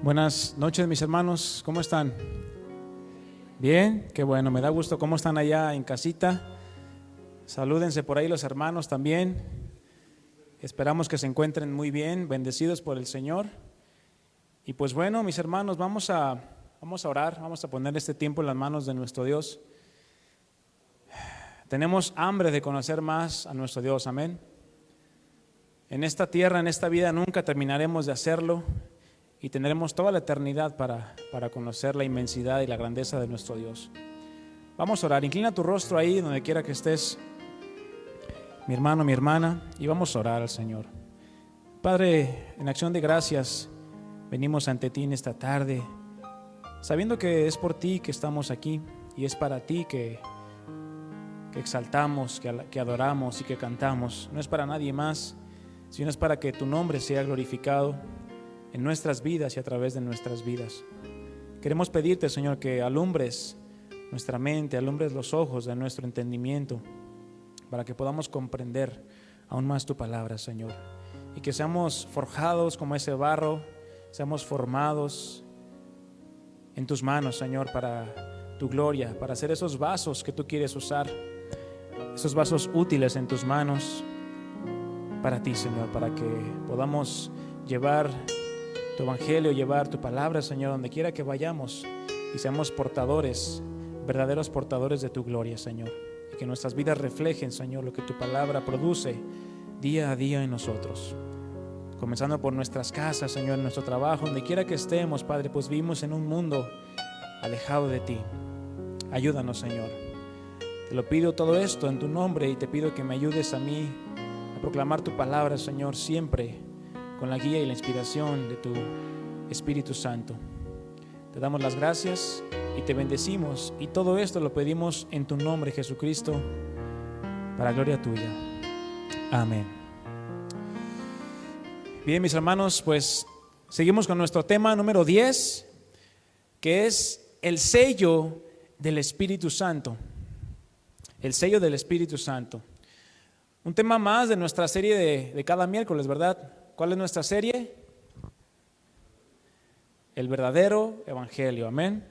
Buenas noches, mis hermanos, ¿cómo están? Bien, qué bueno, me da gusto. ¿Cómo están allá en casita? Salúdense por ahí los hermanos también. Esperamos que se encuentren muy bien, bendecidos por el Señor. Y pues bueno, mis hermanos, vamos a orar, vamos a poner este tiempo en las manos de nuestro Dios. Tenemos hambre de conocer más a nuestro Dios, amén. En esta tierra, en esta vida, nunca terminaremos de hacerlo. Y tendremos toda la eternidad para conocer la inmensidad y la grandeza de nuestro Dios. Vamos a orar. Inclina tu rostro ahí, donde quiera que estés, mi hermano, mi hermana, y vamos a orar al Señor. Padre, en acción de gracias, venimos ante ti en esta tarde, sabiendo que es por ti que estamos aquí y es para ti que exaltamos, que adoramos y que cantamos. No es para nadie más, sino es para que tu nombre sea glorificado en nuestras vidas y a través de nuestras vidas. Queremos pedirte, Señor, que alumbres nuestra mente, alumbres los ojos de nuestro entendimiento, para que podamos comprender aún más tu palabra, Señor, y que seamos forjados como ese barro, seamos formados en tus manos, Señor, para tu gloria, para hacer esos vasos que tú quieres usar, esos vasos útiles en tus manos para ti, Señor, para que podamos llevar tu evangelio, llevar tu palabra, Señor, donde quiera que vayamos, y seamos portadores, verdaderos portadores de tu gloria, Señor, y que nuestras vidas reflejen, Señor, lo que tu palabra produce día a día en nosotros, comenzando por nuestras casas, Señor, en nuestro trabajo, donde quiera que estemos, Padre, pues vivimos en un mundo alejado de ti. Ayúdanos, Señor. Te lo pido todo esto en tu nombre, y te pido que me ayudes a mí a proclamar tu palabra, Señor, siempre con la guía y la inspiración de tu Espíritu Santo. Te damos las gracias y te bendecimos, y todo esto lo pedimos en tu nombre, Jesucristo, para gloria tuya. Amén. Bien, mis hermanos, pues seguimos con nuestro tema número 10, que es el sello del Espíritu Santo. El sello del Espíritu Santo. Un tema más de nuestra serie de cada miércoles, ¿verdad? ¿Cuál es nuestra serie? El verdadero evangelio, amén.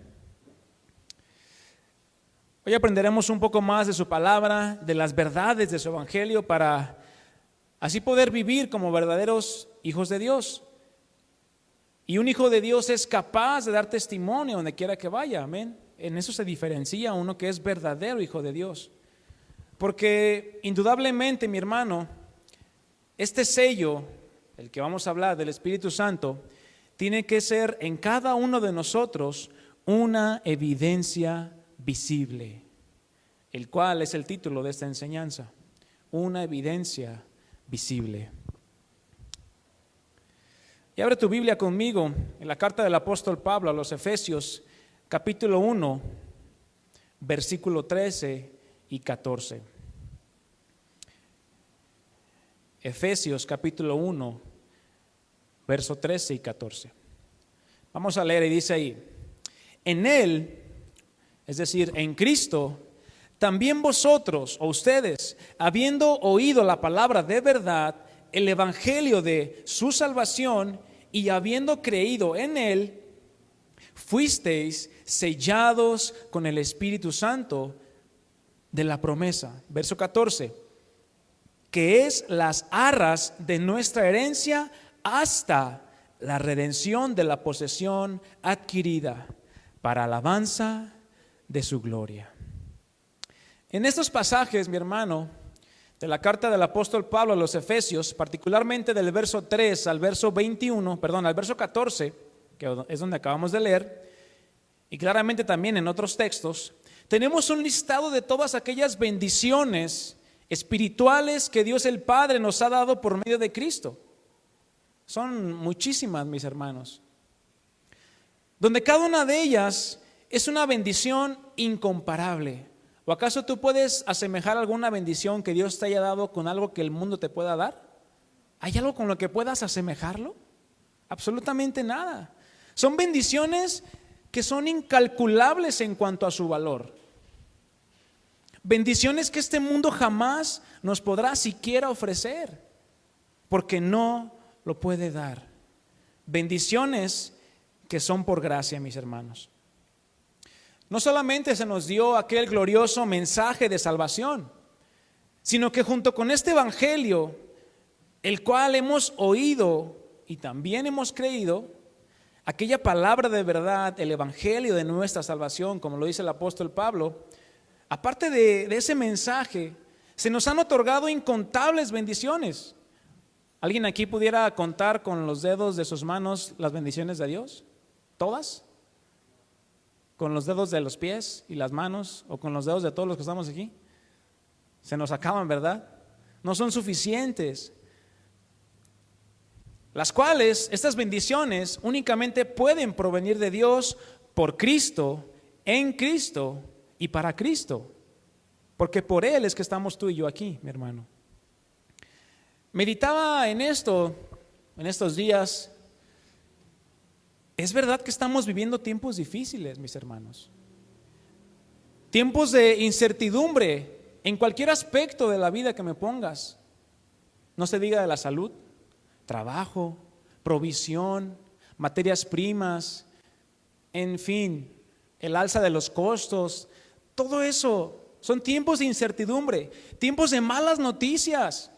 Hoy aprenderemos un poco más de su palabra, de las verdades de su evangelio, para así poder vivir como verdaderos hijos de Dios. Y un hijo de Dios es capaz de dar testimonio donde quiera que vaya, amén. En eso se diferencia uno que es verdadero hijo de Dios. Porque indudablemente, mi hermano, este sello, el que vamos a hablar del Espíritu Santo, tiene que ser en cada uno de nosotros una evidencia visible, el cual es el título de esta enseñanza, una evidencia visible. Y abre tu Biblia conmigo en la carta del apóstol Pablo a los Efesios, capítulo 1, versículo 13 y 14. Efesios capítulo 1, verso 13 y 14. Vamos a leer, y dice ahí: en Él, es decir, en Cristo, también vosotros o ustedes, habiendo oído la palabra de verdad, el evangelio de su salvación, y habiendo creído en Él, fuisteis sellados con el Espíritu Santo de la promesa. Verso 14, que es las arras de nuestra herencia hasta la redención de la posesión adquirida para alabanza de su gloria. En estos pasajes, mi hermano, de la carta del apóstol Pablo a los Efesios, particularmente del verso 3 al verso 14, que es donde acabamos de leer, y claramente también en otros textos, tenemos un listado de todas aquellas bendiciones espirituales que Dios el Padre nos ha dado por medio de Cristo. Son muchísimas, mis hermanos, donde cada una de ellas es una bendición incomparable. ¿O acaso tú puedes asemejar alguna bendición que Dios te haya dado con algo que el mundo te pueda dar? ¿Hay algo con lo que puedas asemejarlo? Absolutamente nada. Son bendiciones que son incalculables en cuanto a su valor. Bendiciones que este mundo jamás nos podrá siquiera ofrecer, porque no lo puede dar. Bendiciones que son por gracia, mis hermanos. No solamente se nos dio aquel glorioso mensaje de salvación, sino que junto con este evangelio, el cual hemos oído y también hemos creído, aquella palabra de verdad, el evangelio de nuestra salvación, como lo dice el apóstol Pablo, aparte de ese mensaje, se nos han otorgado incontables bendiciones. ¿Alguien aquí pudiera contar con los dedos de sus manos las bendiciones de Dios? ¿Todas? ¿Con los dedos de los pies y las manos? ¿O con los dedos de todos los que estamos aquí? Se nos acaban, ¿verdad? No son suficientes. Las cuales, estas bendiciones únicamente pueden provenir de Dios por Cristo, en Cristo y para Cristo. Porque por Él es que estamos tú y yo aquí, mi hermano. Meditaba en esto, en estos días. Es verdad que estamos viviendo tiempos difíciles, mis hermanos. Tiempos de incertidumbre en cualquier aspecto de la vida que me pongas. No se diga de la salud, trabajo, provisión, materias primas, en fin, el alza de los costos. Todo eso son tiempos de incertidumbre, tiempos de malas noticias.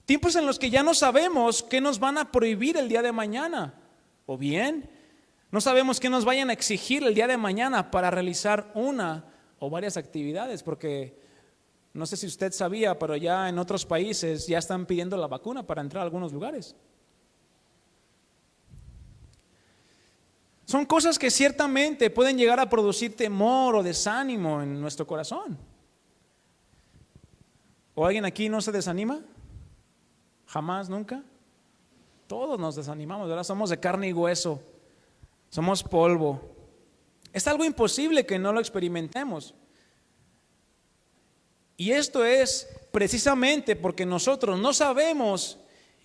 Tiempos en los que ya no sabemos qué nos van a prohibir el día de mañana. O bien, no sabemos qué nos vayan a exigir el día de mañana para realizar una o varias actividades. Porque no sé si usted sabía, pero ya en otros países ya están pidiendo la vacuna para entrar a algunos lugares. Son cosas que ciertamente pueden llegar a producir temor o desánimo en nuestro corazón. ¿O alguien aquí no se desanima? Jamás, nunca. Todos nos desanimamos, ¿verdad? Somos de carne y hueso, somos polvo. Es algo imposible que no lo experimentemos. Y esto es precisamente porque nosotros no sabemos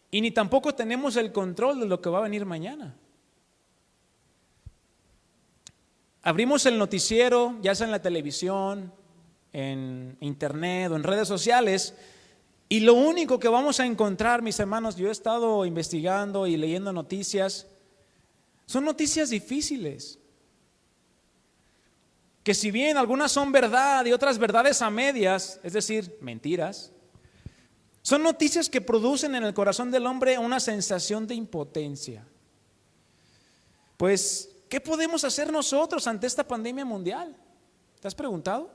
y ni tampoco tenemos el control de lo que va a venir mañana. Abrimos el noticiero, ya sea en la televisión, en internet o en redes sociales, y lo único que vamos a encontrar, mis hermanos, yo he estado investigando y leyendo noticias, son noticias difíciles. Que si bien algunas son verdad y otras verdades a medias, es decir, mentiras, son noticias que producen en el corazón del hombre una sensación de impotencia. Pues, ¿qué podemos hacer nosotros ante esta pandemia mundial? ¿Te has preguntado?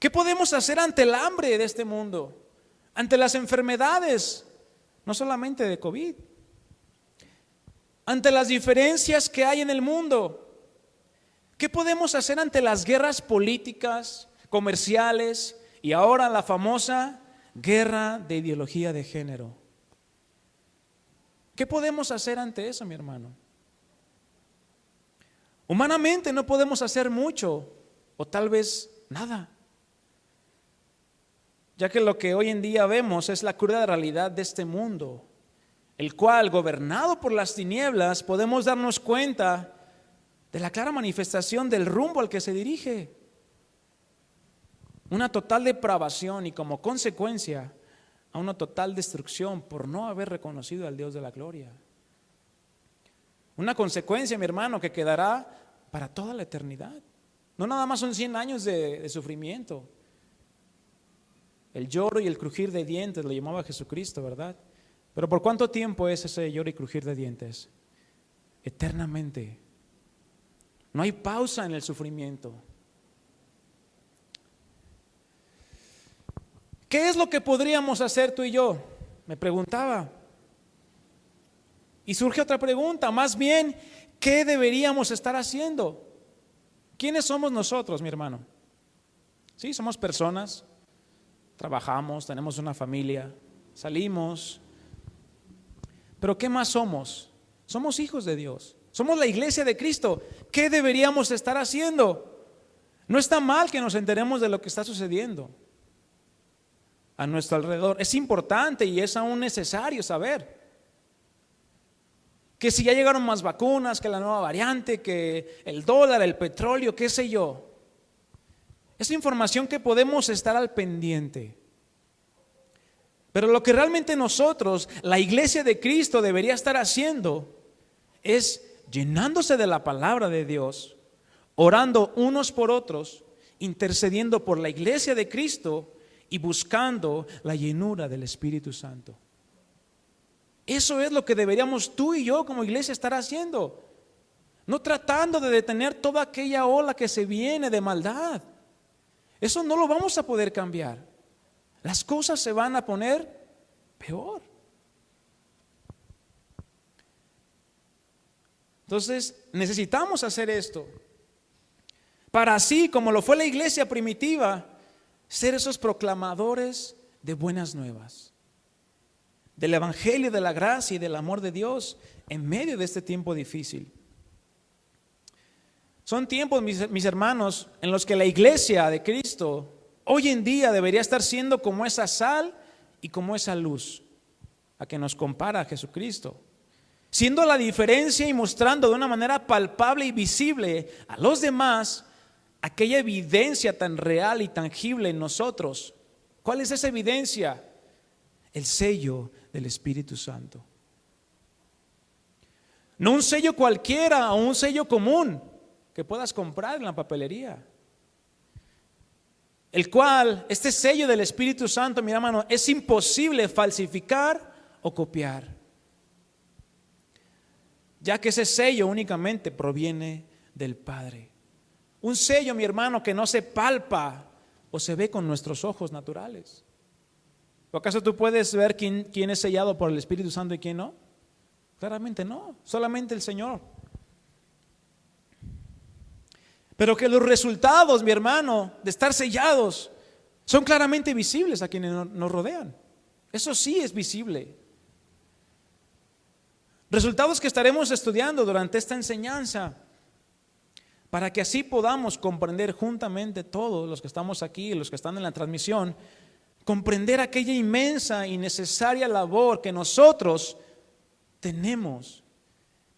¿Qué podemos hacer ante el hambre de este mundo? Ante las enfermedades, no solamente de COVID, ante las diferencias que hay en el mundo. ¿Qué podemos hacer ante las guerras políticas, comerciales y ahora la famosa guerra de ideología de género? ¿Qué podemos hacer ante eso, mi hermano? Humanamente no podemos hacer mucho o tal vez nada, ya que lo que hoy en día vemos es la cruda realidad de este mundo, el cual, gobernado por las tinieblas, podemos darnos cuenta de la clara manifestación del rumbo al que se dirige. Una total depravación y como consecuencia a una total destrucción por no haber reconocido al Dios de la gloria. Una consecuencia, mi hermano, que quedará para toda la eternidad. No nada más son 100 años de sufrimiento. El lloro y el crujir de dientes lo llamaba Jesucristo, ¿verdad? Pero ¿por cuánto tiempo es ese lloro y crujir de dientes? Eternamente. No hay pausa en el sufrimiento. ¿Qué es lo que podríamos hacer tú y yo? Me preguntaba. Y surge otra pregunta, más bien, ¿qué deberíamos estar haciendo? ¿Quiénes somos nosotros, mi hermano? Sí, somos personas, trabajamos, tenemos una familia, salimos. Pero ¿qué más somos? Somos hijos de Dios. Somos la iglesia de Cristo. ¿Qué deberíamos estar haciendo? No está mal que nos enteremos de lo que está sucediendo a nuestro alrededor. Es importante y es aún necesario saber que si ya llegaron más vacunas, que la nueva variante, que el dólar, el petróleo, qué sé yo. Es información que podemos estar al pendiente. Pero lo que realmente nosotros, la iglesia de Cristo, debería estar haciendo es llenándose de la palabra de Dios, orando unos por otros, intercediendo por la iglesia de Cristo y buscando la llenura del Espíritu Santo. Eso es lo que deberíamos tú y yo como iglesia estar haciendo. No tratando de detener toda aquella ola que se viene de maldad. Eso no lo vamos a poder cambiar. Las cosas se van a poner peor. Entonces necesitamos hacer esto para así, como lo fue la iglesia primitiva, ser esos proclamadores de buenas nuevas, del evangelio, de la gracia y del amor de Dios en medio de este tiempo difícil. Son tiempos, mis hermanos, en los que la iglesia de Cristo hoy en día debería estar siendo como esa sal y como esa luz a que nos compara a Jesucristo, siendo la diferencia y mostrando de una manera palpable y visible a los demás aquella evidencia tan real y tangible en nosotros. ¿Cuál es esa evidencia? El sello del Espíritu Santo. No un sello cualquiera o un sello común que puedas comprar en la papelería. El cual, este sello del Espíritu Santo, mi hermano, es imposible falsificar o copiar, ya que ese sello únicamente proviene del Padre. Un sello, mi hermano, que no se palpa o se ve con nuestros ojos naturales. ¿O acaso tú puedes ver quién es sellado por el Espíritu Santo y quién no? Claramente no, solamente el Señor. Pero que los resultados, mi hermano, de estar sellados son claramente visibles a quienes nos rodean. Eso sí es visible. Resultados que estaremos estudiando durante esta enseñanza, para que así podamos comprender juntamente todos los que estamos aquí y los que están en la transmisión, comprender aquella inmensa y necesaria labor que nosotros tenemos,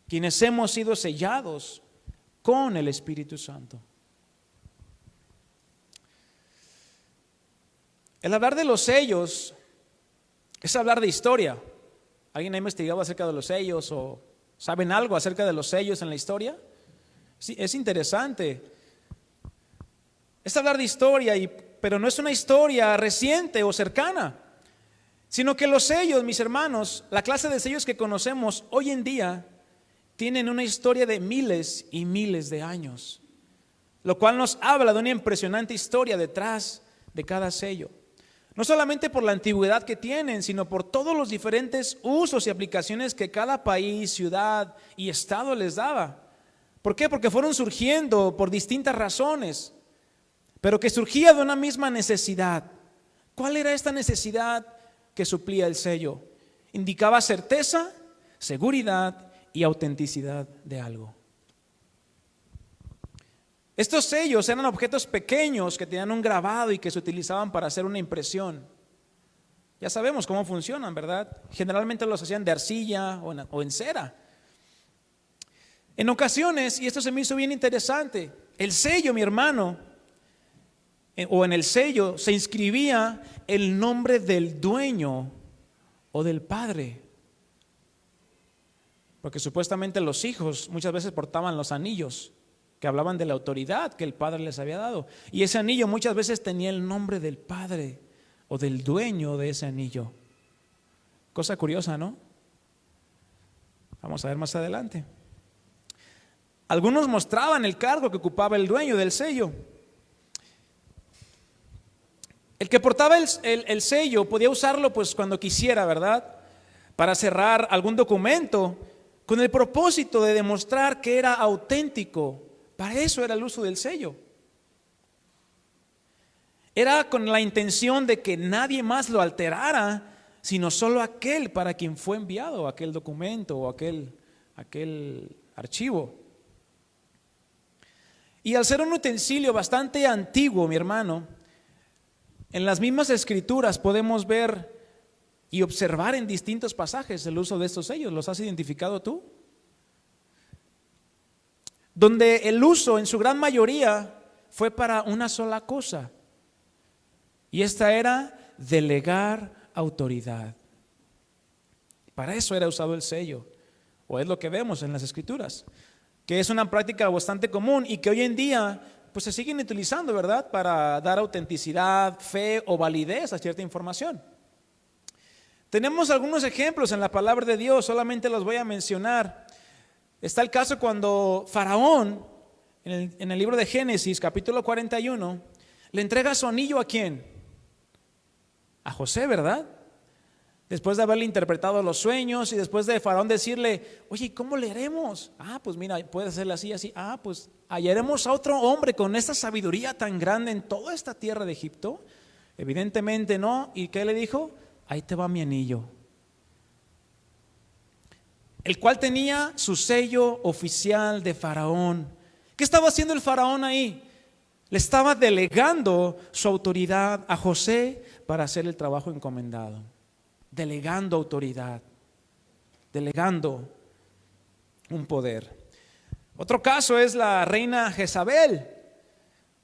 quienes hemos sido sellados con el Espíritu Santo. El hablar de los sellos es hablar de historia. ¿Alguien ha investigado acerca de los sellos o saben algo acerca de los sellos en la historia? Sí, es interesante. Es hablar de historia, pero no es una historia reciente o cercana, sino que los sellos, mis hermanos, la clase de sellos que conocemos hoy en día, tienen una historia de miles y miles de años, lo cual nos habla de una impresionante historia detrás de cada sello. No solamente por la antigüedad que tienen, sino por todos los diferentes usos y aplicaciones que cada país, ciudad y estado les daba. ¿Por qué? Porque fueron surgiendo por distintas razones, pero que surgía de una misma necesidad. ¿Cuál era esta necesidad que suplía el sello? Indicaba certeza, seguridad y autenticidad de algo. Estos sellos eran objetos pequeños que tenían un grabado y que se utilizaban para hacer una impresión. Ya sabemos cómo funcionan, ¿verdad? Generalmente los hacían de arcilla o en cera. En ocasiones, y esto se me hizo bien interesante, el sello, mi hermano, o en el sello se inscribía el nombre del dueño o del padre. Porque supuestamente los hijos muchas veces portaban los anillos que hablaban de la autoridad que el padre les había dado. Y ese anillo muchas veces tenía el nombre del padre o del dueño de ese anillo. Cosa curiosa, ¿no? Vamos a ver más adelante. Algunos mostraban el cargo que ocupaba el dueño del sello. El que portaba el sello podía usarlo pues cuando quisiera, ¿verdad? Para cerrar algún documento con el propósito de demostrar que era auténtico. Para eso era el uso del sello. Era con la intención de que nadie más lo alterara, sino solo aquel para quien fue enviado aquel documento o aquel archivo. Y al ser un utensilio bastante antiguo, mi hermano, en las mismas escrituras podemos ver y observar en distintos pasajes el uso de estos sellos. ¿Los has identificado tú? Donde el uso en su gran mayoría fue para una sola cosa, y esta era delegar autoridad. Para eso era usado el sello, o es lo que vemos en las Escrituras, que es una práctica bastante común y que hoy en día pues se siguen utilizando, ¿verdad?, para dar autenticidad, fe o validez a cierta información. Tenemos algunos ejemplos en la palabra de Dios, solamente los voy a mencionar. Está el caso cuando Faraón, en el libro de Génesis, capítulo 41, le entrega su anillo ¿a quién? A José, ¿verdad? Después de haberle interpretado los sueños y después de Faraón decirle, oye, ¿cómo le haremos? Pues mira, puede hacerle así, así. Pues hallaremos a otro hombre con esta sabiduría tan grande en toda esta tierra de Egipto. Evidentemente no. ¿Y qué le dijo? Ahí te va mi anillo, el cual tenía su sello oficial de Faraón. ¿Qué estaba haciendo el Faraón ahí? Le estaba delegando su autoridad a José para hacer el trabajo encomendado. Delegando autoridad, delegando un poder. Otro caso es la reina Jezabel.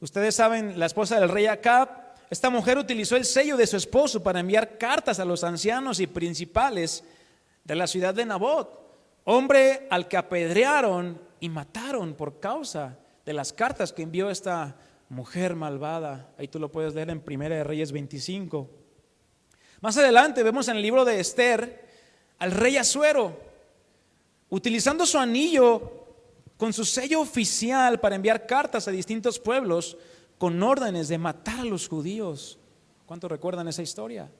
Ustedes saben, la esposa del rey Acab. Esta mujer utilizó el sello de su esposo para enviar cartas a los ancianos y principales de la ciudad de Nabot, hombre al que apedrearon y mataron por causa de las cartas que envió esta mujer malvada. Ahí tú lo puedes leer en 1 de Reyes 25. Más adelante vemos en el libro de Esther al rey Asuero utilizando su anillo con su sello oficial para enviar cartas a distintos pueblos con órdenes de matar a los judíos. ¿Cuántos recuerdan esa historia?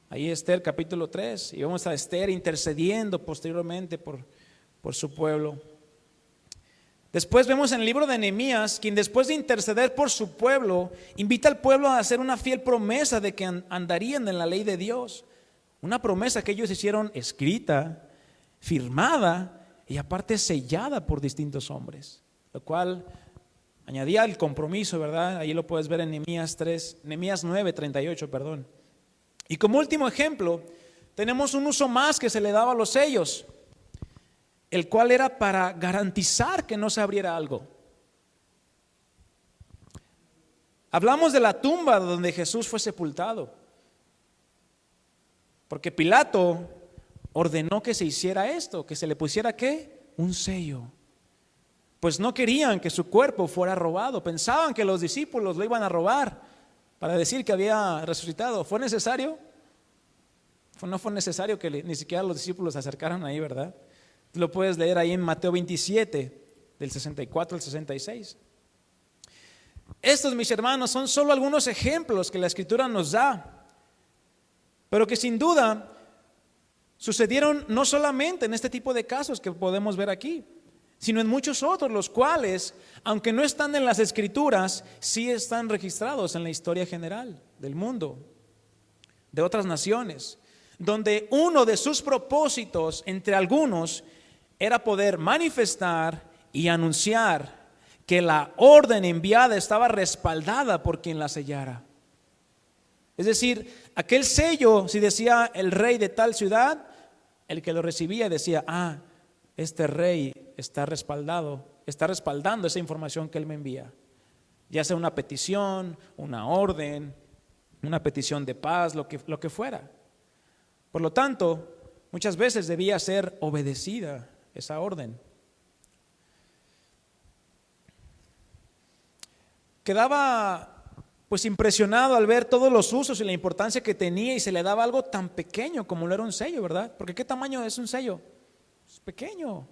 Ahí Esther capítulo 3, y vemos a Esther intercediendo posteriormente por su pueblo. Después vemos en el libro de Nehemías, quien después de interceder por su pueblo, invita al pueblo a hacer una fiel promesa de que andarían en la ley de Dios. Una promesa que ellos hicieron escrita, firmada y aparte sellada por distintos hombres, lo cual añadía el compromiso, ¿verdad? Ahí lo puedes ver en Nehemías 9:38, perdón. Y como último ejemplo, tenemos un uso más que se le daba a los sellos, el cual era para garantizar que no se abriera algo. Hablamos de la tumba donde Jesús fue sepultado, porque Pilato ordenó que se hiciera esto, que se le pusiera ¿qué? Un sello. Pues no querían que su cuerpo fuera robado, pensaban que los discípulos lo iban a robar para decir que había resucitado. ¿Fue necesario? No fue necesario que ni siquiera los discípulos se acercaran ahí, ¿verdad? Lo puedes leer ahí en Mateo 27, del 64 al 66. Estos, mis hermanos, son solo algunos ejemplos que la Escritura nos da, pero que sin duda sucedieron no solamente en este tipo de casos que podemos ver aquí, sino en muchos otros, los cuales, aunque no están en las Escrituras, sí están registrados en la historia general del mundo, de otras naciones, donde uno de sus propósitos, entre algunos, era poder manifestar y anunciar que la orden enviada estaba respaldada por quien la sellara. Es decir, aquel sello, si decía el rey de tal ciudad, el que lo recibía decía, este rey está respaldando esa información que él me envía, ya sea una petición, una orden, una petición de paz, lo que fuera. Por lo tanto, muchas veces debía ser obedecida esa orden. Quedaba pues impresionado al ver todos los usos y la importancia que tenía, y se le daba algo tan pequeño como lo era un sello, ¿verdad? Porque ¿qué tamaño es un sello? Es pequeño.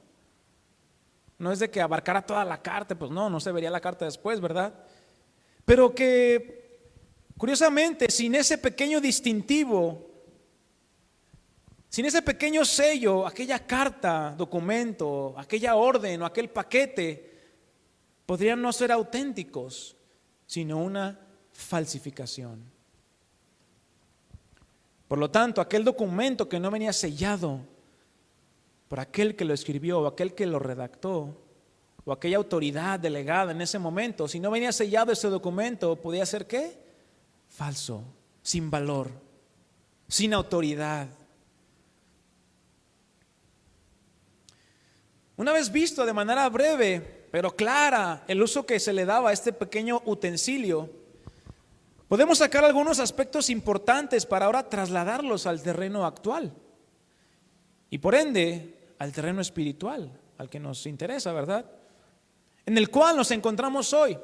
No es de que abarcara toda la carta, pues no se vería la carta después, ¿verdad? Pero que curiosamente, sin ese pequeño distintivo, sin ese pequeño sello, aquella carta, documento, aquella orden o aquel paquete podrían no ser auténticos, sino una falsificación. Por lo tanto, aquel documento que no venía sellado por aquel que lo escribió o aquel que lo redactó o aquella autoridad delegada en ese momento, si no venía sellado ese documento, podía ser ¿qué? Falso, sin valor, sin autoridad. Una vez visto de manera breve pero clara el uso que se le daba a este pequeño utensilio, Podemos sacar algunos aspectos importantes para ahora trasladarlos al terreno actual y por ende al terreno espiritual, al que nos interesa, ¿verdad? En el cual nos encontramos hoy.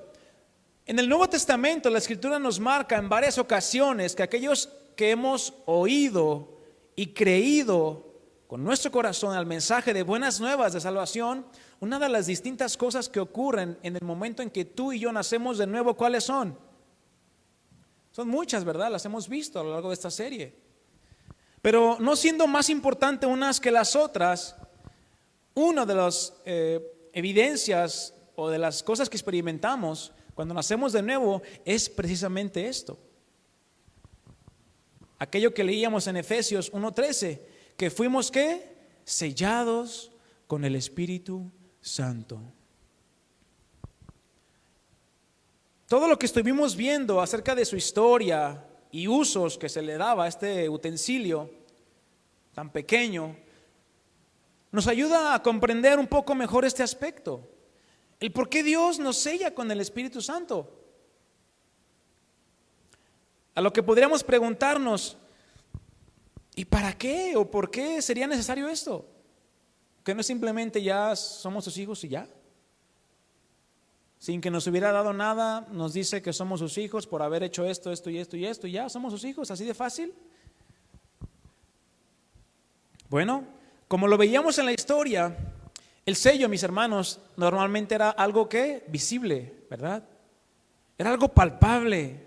En el Nuevo Testamento la Escritura nos marca en varias ocasiones que aquellos que hemos oído y creído con nuestro corazón al mensaje de buenas nuevas de salvación, una de las distintas cosas que ocurren en el momento en que tú y yo nacemos de nuevo, ¿cuáles son? Son muchas, ¿verdad? Las hemos visto a lo largo de esta serie. Pero no siendo más importante unas que las otras, una de las evidencias o de las cosas que experimentamos cuando nacemos de nuevo es precisamente esto. Aquello que leíamos en Efesios 1:13, que fuimos ¿qué? Sellados con el Espíritu Santo. Todo lo que estuvimos viendo acerca de su historia y usos que se le daba a este utensilio tan pequeño, nos ayuda a comprender un poco mejor este aspecto. El por qué Dios nos sella con el Espíritu Santo. A lo que podríamos preguntarnos, ¿y para qué o por qué sería necesario esto? Que no simplemente ya somos sus hijos y ya. Sin que nos hubiera dado nada, nos dice que somos sus hijos por haber hecho esto, esto y esto y esto, y ya somos sus hijos, así de fácil. Bueno, como lo veíamos en la historia, el sello, mis hermanos, normalmente era algo que visible, ¿verdad? Era algo palpable,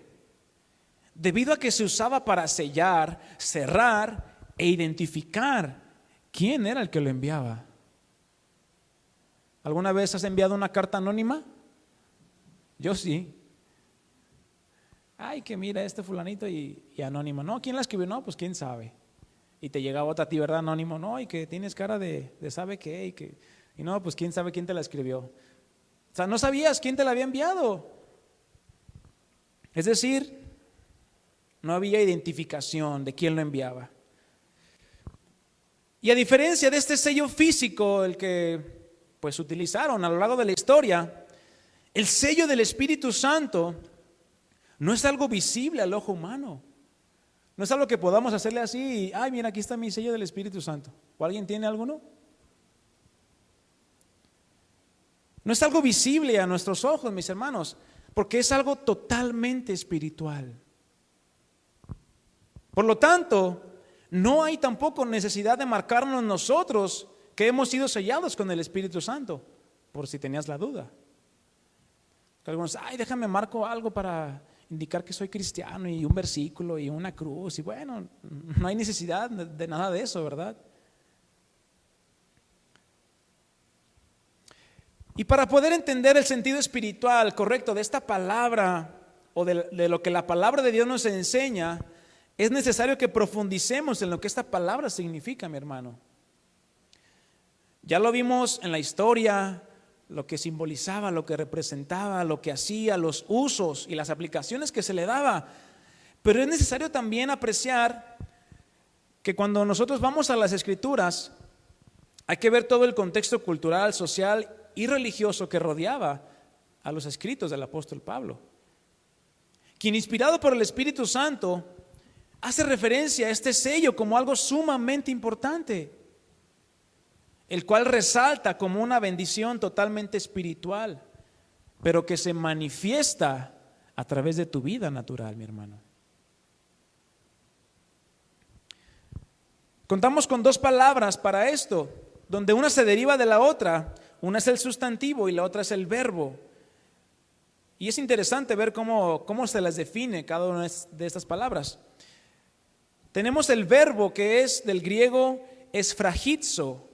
debido a que se usaba para sellar, cerrar e identificar quién era el que lo enviaba. ¿Alguna vez has enviado una carta anónima? Yo sí. Ay, que mira este fulanito y anónimo. No, ¿quién la escribió? No, pues quién sabe. Y te llegaba otra a ti, ¿verdad? Anónimo. No, y que tienes cara de sabe qué. Y no, pues quién sabe quién te la escribió. O sea, no sabías quién te la había enviado. Es decir, no había identificación de quién lo enviaba. Y a diferencia de este sello físico, el que pues utilizaron a lo largo de la historia, el sello del Espíritu Santo no es algo visible al ojo humano. No es algo que podamos hacerle así y, ay, mira, aquí está mi sello del Espíritu Santo. ¿O alguien tiene alguno? No es algo visible a nuestros ojos, mis hermanos, porque es algo totalmente espiritual. Por lo tanto, no hay tampoco necesidad de marcarnos nosotros que hemos sido sellados con el Espíritu Santo, por si tenías la duda. Algunos, ay, déjame marco algo para indicar que soy cristiano y un versículo y una cruz. Y bueno, no hay necesidad de nada de eso, ¿verdad? Y para poder entender el sentido espiritual correcto de esta palabra o de lo que la palabra de Dios nos enseña, es necesario que profundicemos en lo que esta palabra significa, mi hermano. Ya lo vimos en la historia, lo que simbolizaba, lo que representaba, lo que hacía, los usos y las aplicaciones que se le daba. Pero es necesario también apreciar que cuando nosotros vamos a las Escrituras, hay que ver todo el contexto cultural, social y religioso que rodeaba a los escritos del apóstol Pablo, quien, inspirado por el Espíritu Santo, hace referencia a este sello como algo sumamente importante, el cual resalta como una bendición totalmente espiritual, pero que se manifiesta a través de tu vida natural, mi hermano. Contamos con dos palabras para esto, donde una se deriva de la otra. Una es el sustantivo y la otra es el verbo. Y es interesante ver cómo se las define cada una de estas palabras. Tenemos el verbo que es del griego esfragizo,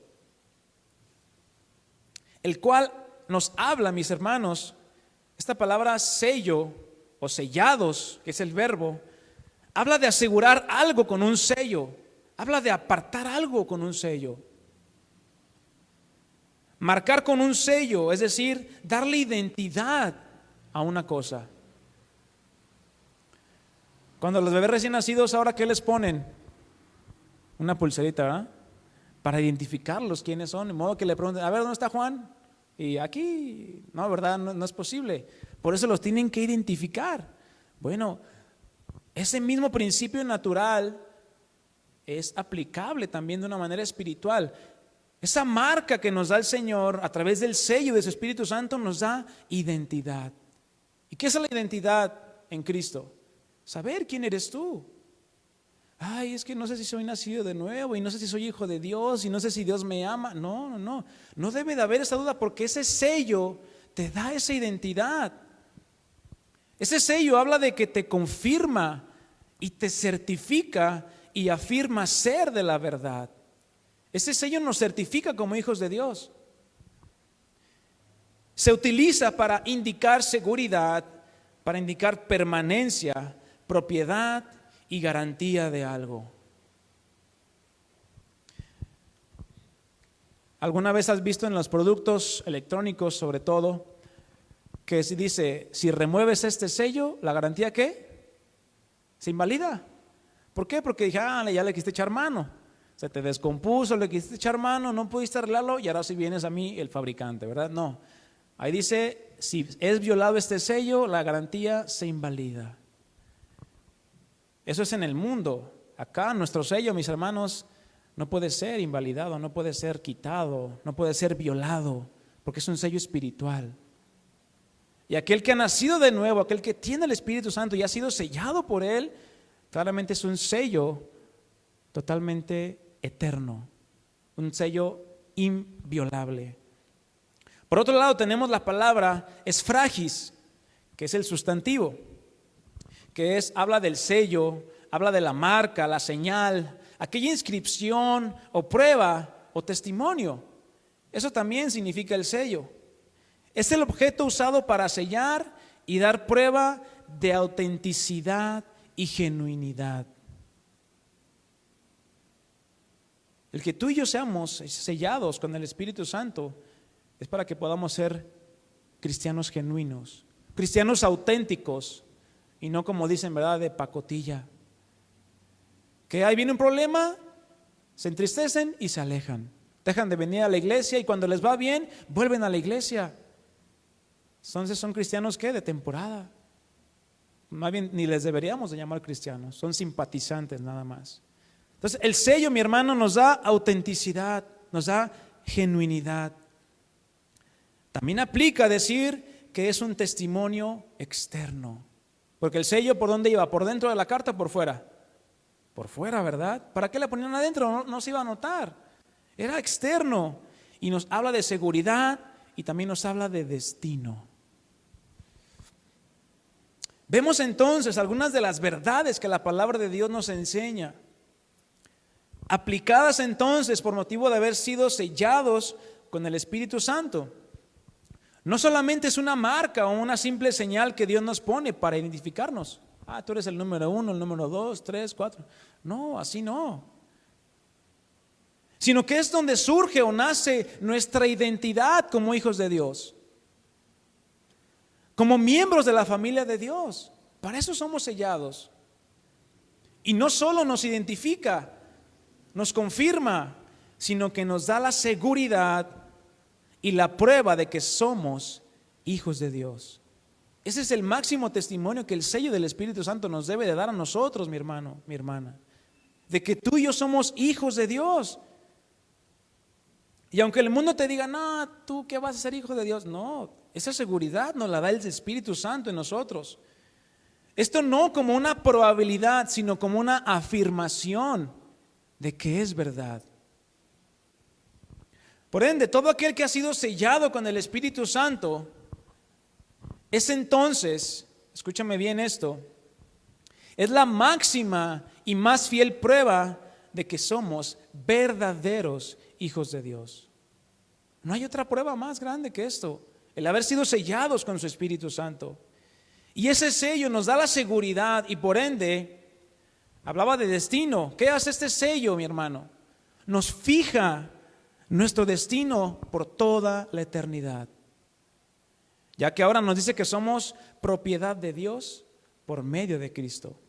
el cual nos habla, mis hermanos, esta palabra sello o sellados, que es el verbo, habla de asegurar algo con un sello, habla de apartar algo con un sello. Marcar con un sello, es decir, darle identidad a una cosa. Cuando los bebés recién nacidos, ¿ahora qué les ponen? Una pulserita, ¿verdad? Para identificarlos quiénes son, de modo que le pregunten, a ver, ¿dónde está Juan? Y aquí, no, ¿verdad? No es posible. Por eso los tienen que identificar. Bueno, Ese mismo principio natural es aplicable también de una manera espiritual. Esa marca que nos da el Señor a través del sello de su Espíritu Santo nos da identidad. ¿Y qué es la identidad en Cristo? Saber quién eres tú. Ay, es que no sé si soy nacido de nuevo y no sé si soy hijo de Dios y no sé si Dios me ama. No debe de haber esa duda, porque ese sello te da esa identidad. Ese sello habla de que te confirma y te certifica y afirma ser de la verdad. Ese sello nos certifica como hijos de Dios. Se utiliza para indicar seguridad, para indicar permanencia, propiedad y garantía de algo. ¿Alguna vez has visto en los productos electrónicos, sobre todo, que si dice, si remueves este sello, la garantía ¿qué? Se invalida? ¿Por qué? Porque dije, ya le quisiste echar mano, se te descompuso, le quisiste echar mano, no pudiste arreglarlo y ahora sí vienes a mí el fabricante, ¿verdad? No, ahí dice, si es violado este sello, la garantía se invalida. Eso es en el mundo. Acá nuestro sello, mis hermanos, no puede ser invalidado, no puede ser quitado, no puede ser violado, porque es un sello espiritual. Y aquel que ha nacido de nuevo, aquel que tiene el Espíritu Santo y ha sido sellado por Él, claramente es un sello totalmente eterno, un sello inviolable. Por otro lado tenemos la palabra esfragis, que es el sustantivo, que habla del sello, habla de la marca, la señal, aquella inscripción o prueba o testimonio. Eso también significa el sello. Es el objeto usado para sellar y dar prueba de autenticidad y genuinidad. El que tú y yo seamos sellados con el Espíritu Santo es para que podamos ser cristianos genuinos, cristianos auténticos y no como dicen, ¿verdad?, de pacotilla. Que ahí viene un problema, se entristecen y se alejan. Dejan de venir a la iglesia y cuando les va bien, vuelven a la iglesia. Entonces son cristianos ¿qué? De temporada. Más bien ni les deberíamos de llamar cristianos, son simpatizantes nada más. Entonces el sello, mi hermano, nos da autenticidad, nos da genuinidad. También aplica decir que es un testimonio externo. Porque el sello, ¿por dónde iba? ¿Por dentro de la carta o por fuera? Por fuera, ¿verdad? ¿Para qué la ponían adentro? No se iba a notar. Era externo. Y nos habla de seguridad y también nos habla de destino. Vemos entonces algunas de las verdades que la palabra de Dios nos enseña. Aplicadas entonces por motivo de haber sido sellados con el Espíritu Santo. No solamente es una marca o una simple señal que Dios nos pone para identificarnos. Tú eres el número 1, el número 2, 3, 4. No, así no. Sino que es donde surge o nace nuestra identidad como hijos de Dios. Como miembros de la familia de Dios. Para eso somos sellados. Y no solo nos identifica, nos confirma, sino que nos da la seguridad y la prueba de que somos hijos de Dios. Ese es el máximo testimonio que el sello del Espíritu Santo nos debe de dar a nosotros, mi hermano, mi hermana, de que tú y yo somos hijos de Dios. Y aunque el mundo te diga, no, tú qué vas a ser hijo de Dios, no, esa seguridad nos la da el Espíritu Santo en nosotros. Esto no como una probabilidad, sino como una afirmación de que es verdad. Por ende, todo aquel que ha sido sellado con el Espíritu Santo es entonces, escúchame bien esto, es la máxima y más fiel prueba de que somos verdaderos hijos de Dios. No hay otra prueba más grande que esto, el haber sido sellados con su Espíritu Santo. Y ese sello nos da la seguridad y por ende, hablaba de destino. ¿Qué hace este sello, mi hermano? Nos fija nuestro destino por toda la eternidad. Ya que ahora nos dice que somos propiedad de Dios por medio de Cristo.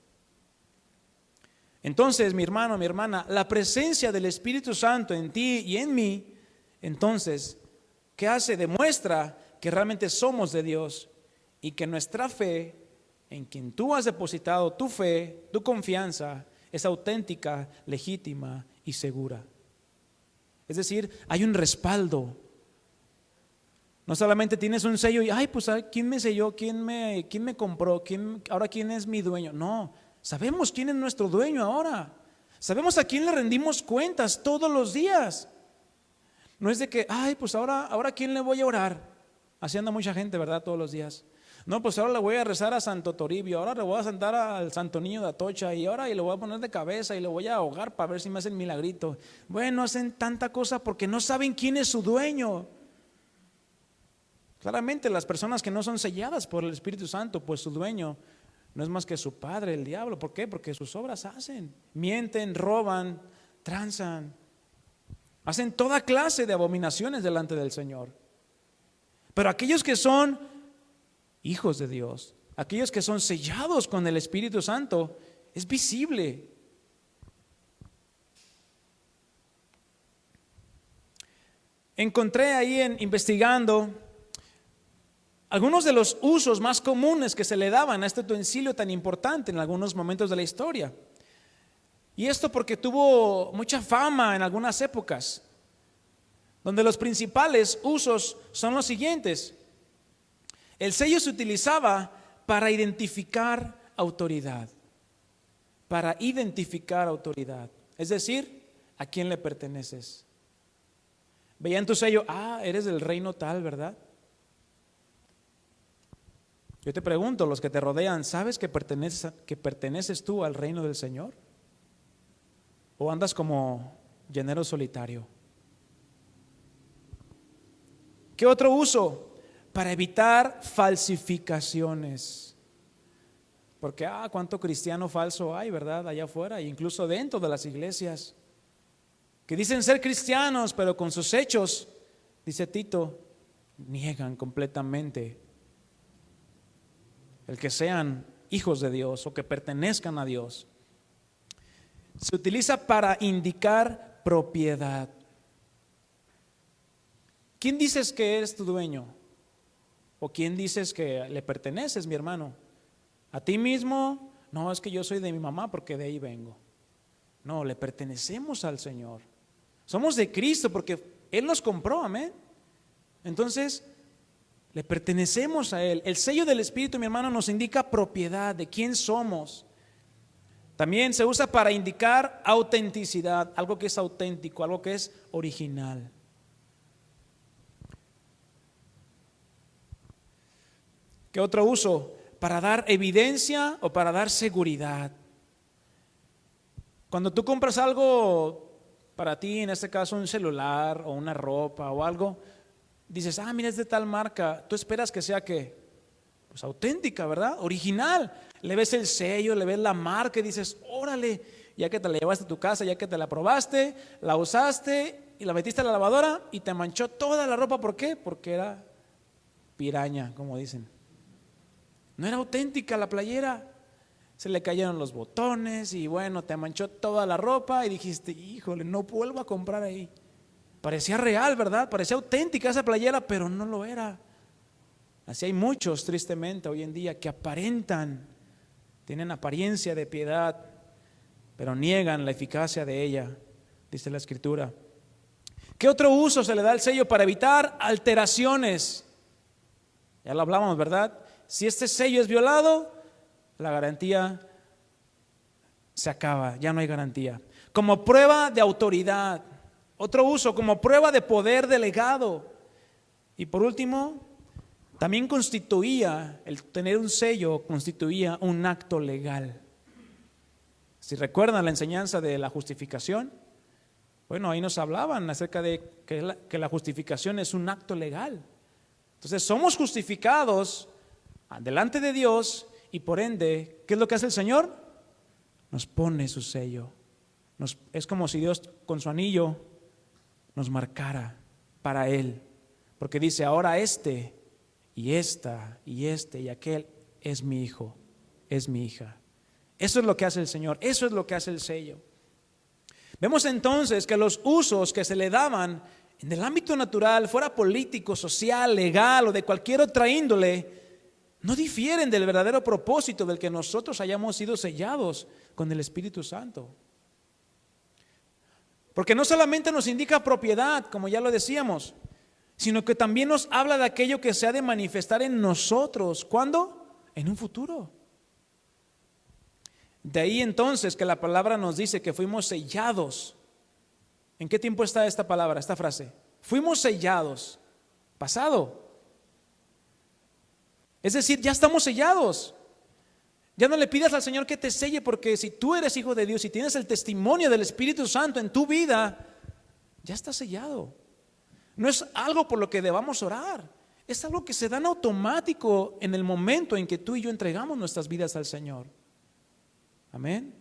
Entonces, mi hermano, mi hermana, la presencia del Espíritu Santo en ti y en mí, entonces, ¿qué hace? Demuestra que realmente somos de Dios y que nuestra fe en quien tú has depositado tu fe, tu confianza, es auténtica, legítima y segura. Es decir, hay un respaldo. No solamente tienes un sello y, ay, pues, ¿quién me selló? ¿Quién me compró? ¿Ahora quién es mi dueño? No, sabemos quién es nuestro dueño ahora. Sabemos a quién le rendimos cuentas todos los días. No es de que, ay, pues ahora ¿a quién le voy a orar? Así anda mucha gente, ¿verdad? Todos los días. No, pues ahora le voy a rezar a Santo Toribio, ahora le voy a sentar al Santo Niño de Atocha y ahora le voy a poner de cabeza y le voy a ahogar para ver si me hacen milagrito. Bueno, hacen tanta cosa porque no saben quién es su dueño. Claramente las personas que no son selladas por el Espíritu Santo, pues su dueño no es más que su padre, el diablo. ¿Por qué? Porque sus obras hacen, mienten, roban, tranzan, hacen toda clase de abominaciones delante del Señor. Pero aquellos que son hijos de Dios, aquellos que son sellados con el Espíritu Santo, es visible. Encontré ahí investigando algunos de los usos más comunes que se le daban a este utensilio tan importante en algunos momentos de la historia. Y esto porque tuvo mucha fama en algunas épocas, donde los principales usos son los siguientes. El sello se utilizaba para identificar autoridad, es decir, a quién le perteneces. Veían tu sello, eres del reino tal, ¿verdad? Yo te pregunto, los que te rodean, ¿sabes que perteneces tú al reino del Señor? ¿O andas como llanero solitario? ¿Qué otro uso? Para evitar falsificaciones. Porque, cuánto cristiano falso hay, ¿verdad? Allá afuera, e incluso dentro de las iglesias, que dicen ser cristianos, pero con sus hechos, dice Tito, niegan completamente el que sean hijos de Dios o que pertenezcan a Dios. Se utiliza para indicar propiedad. ¿Quién dices que eres tu dueño? ¿O quién dices que le perteneces, mi hermano? ¿A ti mismo? No, es que yo soy de mi mamá porque de ahí vengo. No, le pertenecemos al Señor. Somos de Cristo porque Él nos compró, amén. Entonces, le pertenecemos a Él. El sello del Espíritu, mi hermano, nos indica propiedad de quién somos. También se usa para indicar autenticidad, algo que es auténtico, algo que es original. ¿Qué otro uso? Para dar evidencia o para dar seguridad. Cuando tú compras algo para ti, en este caso un celular o una ropa o algo, dices, mira, es de tal marca, tú esperas que sea ¿qué? Pues auténtica, ¿verdad? Original. Le ves el sello, le ves la marca y dices, órale, ya que te la llevaste a tu casa, ya que te la probaste, la usaste y la metiste a la lavadora y te manchó toda la ropa. ¿Por qué? Porque era piraña, como dicen. No era auténtica la playera. Se le cayeron los botones y bueno, te manchó toda la ropa y dijiste, híjole, no vuelvo a comprar ahí. Parecía real, ¿verdad? Parecía auténtica esa playera, pero no lo era. Así hay muchos, tristemente, hoy en día que aparentan, tienen apariencia de piedad, pero niegan la eficacia de ella, dice la Escritura. ¿Qué otro uso se le da al sello para evitar alteraciones? Ya lo hablamos, ¿verdad? Si este sello es violado, la garantía se acaba, ya no hay garantía. Como prueba de autoridad. Otro uso, como prueba de poder delegado. Y por último, también el tener un sello constituía un acto legal. Si recuerdan la enseñanza de la justificación, bueno, ahí nos hablaban acerca de que la justificación es un acto legal. Entonces somos justificados delante de Dios y por ende, ¿qué es lo que hace el Señor? Nos pone su sello. Es como si Dios con su anillo nos marcara para Él, porque dice, ahora este y esta y este y aquel es mi hijo, es mi hija. Eso es lo que hace el Señor, eso es lo que hace el sello. Vemos entonces que los usos que se le daban en el ámbito natural, fuera político, social, legal o de cualquier otra índole, no difieren del verdadero propósito del que nosotros hayamos sido sellados con el Espíritu Santo. Porque no solamente nos indica propiedad, como ya lo decíamos, sino que también nos habla de aquello que se ha de manifestar en nosotros. ¿Cuándo? En un futuro. De ahí entonces que la palabra nos dice que fuimos sellados. ¿En qué tiempo está esta palabra, esta frase? Fuimos sellados. Pasado. Es decir, ya estamos sellados. Ya no le pidas al Señor que te selle, porque si tú eres hijo de Dios y tienes el testimonio del Espíritu Santo en tu vida, ya estás sellado. No es algo por lo que debamos orar, es algo que se da en automático en el momento en que tú y yo entregamos nuestras vidas al Señor. Amén.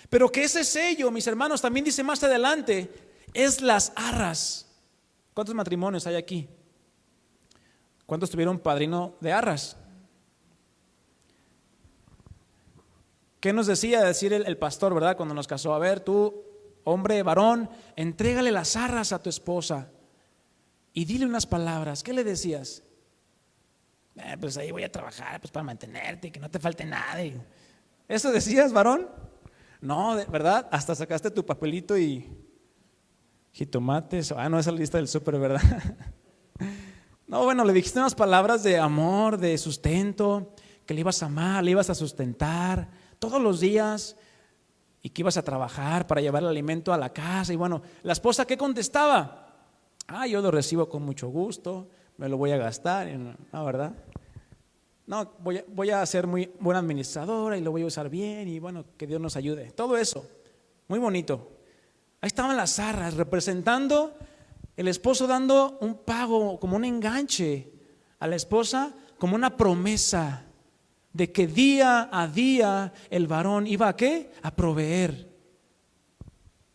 Pero que ese sello, mis hermanos, también dice más adelante, es las arras. ¿Cuántos matrimonios hay aquí? ¿Cuántos tuvieron padrino de arras? ¿Qué nos decía decir el pastor, verdad, cuando nos casó? A ver, tú, hombre, varón, entrégale las arras a tu esposa y dile unas palabras. ¿Qué le decías? Pues ahí voy a trabajar, pues para mantenerte, que no te falte nada. ¿Eso decías, varón? No, ¿verdad? Hasta sacaste tu papelito y jitomates. No, esa es la lista del súper, ¿verdad? No, bueno, le dijiste unas palabras de amor, de sustento, que le ibas a amar, le ibas a sustentar todos los días y que ibas a trabajar para llevar el alimento a la casa. Y bueno, la esposa, ¿qué contestaba? Yo lo recibo con mucho gusto, me lo voy a gastar. No, ¿verdad? No, voy a ser muy buena administradora y lo voy a usar bien y bueno, que Dios nos ayude. Todo eso, muy bonito. Ahí estaban las arras representando el esposo dando un pago, como un enganche a la esposa, como una promesa de que día a día el varón iba a ¿qué? A proveer.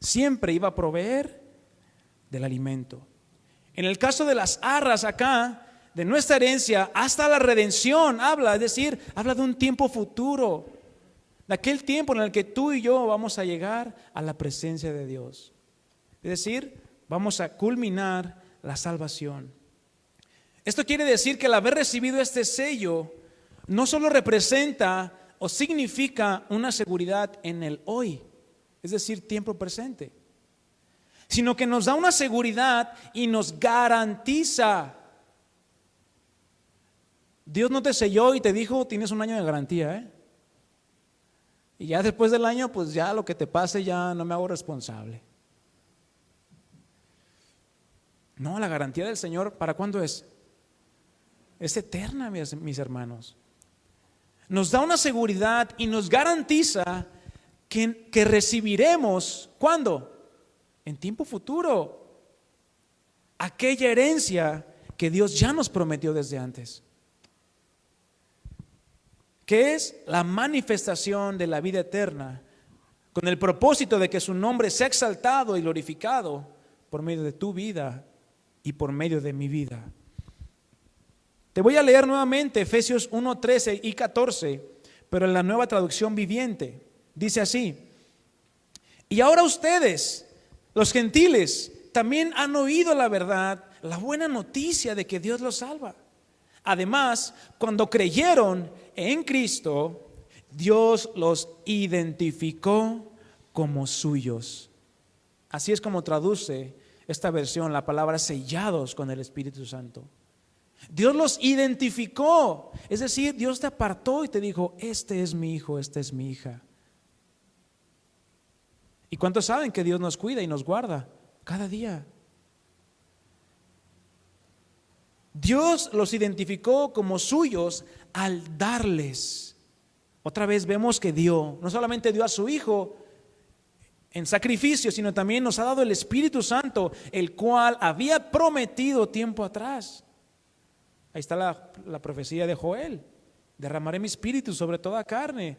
Siempre iba a proveer del alimento. En el caso de las arras acá, de nuestra herencia hasta la redención habla, es decir, habla de un tiempo futuro, de aquel tiempo en el que tú y yo vamos a llegar a la presencia de Dios. Es decir, vamos a culminar la salvación. Esto quiere decir que el haber recibido este sello no solo representa o significa una seguridad en el hoy, es decir, tiempo presente, sino que nos da una seguridad y nos garantiza. Dios no te selló y te dijo, tienes un año de garantía, y ya después del año, pues ya lo que te pase ya no me hago responsable. No, la garantía del Señor, ¿para cuándo es? Es eterna, mis hermanos. Nos da una seguridad y nos garantiza que recibiremos, ¿cuándo? En tiempo futuro, aquella herencia que Dios ya nos prometió desde antes, que es la manifestación de la vida eterna, con el propósito de que su nombre sea exaltado y glorificado por medio de tu vida y por medio de mi vida. Te voy a leer nuevamente Efesios 1, 13 y 14, pero en la Nueva Traducción Viviente. Dice así: y ahora ustedes, los gentiles, también han oído la verdad, la buena noticia de que Dios los salva. Además, cuando creyeron en Cristo, Dios los identificó como suyos. Así es como traduce esta versión la palabra sellados con el Espíritu Santo. Dios los identificó, es decir, Dios te apartó y te dijo, este es mi hijo, esta es mi hija. ¿Y cuántos saben que Dios nos cuida y nos guarda cada día? Dios los identificó como suyos al darles. Otra vez vemos que dio, no solamente dio a su hijo en sacrificio, sino también nos ha dado el Espíritu Santo, el cual había prometido tiempo atrás. Ahí está la profecía de Joel: derramaré mi espíritu sobre toda carne.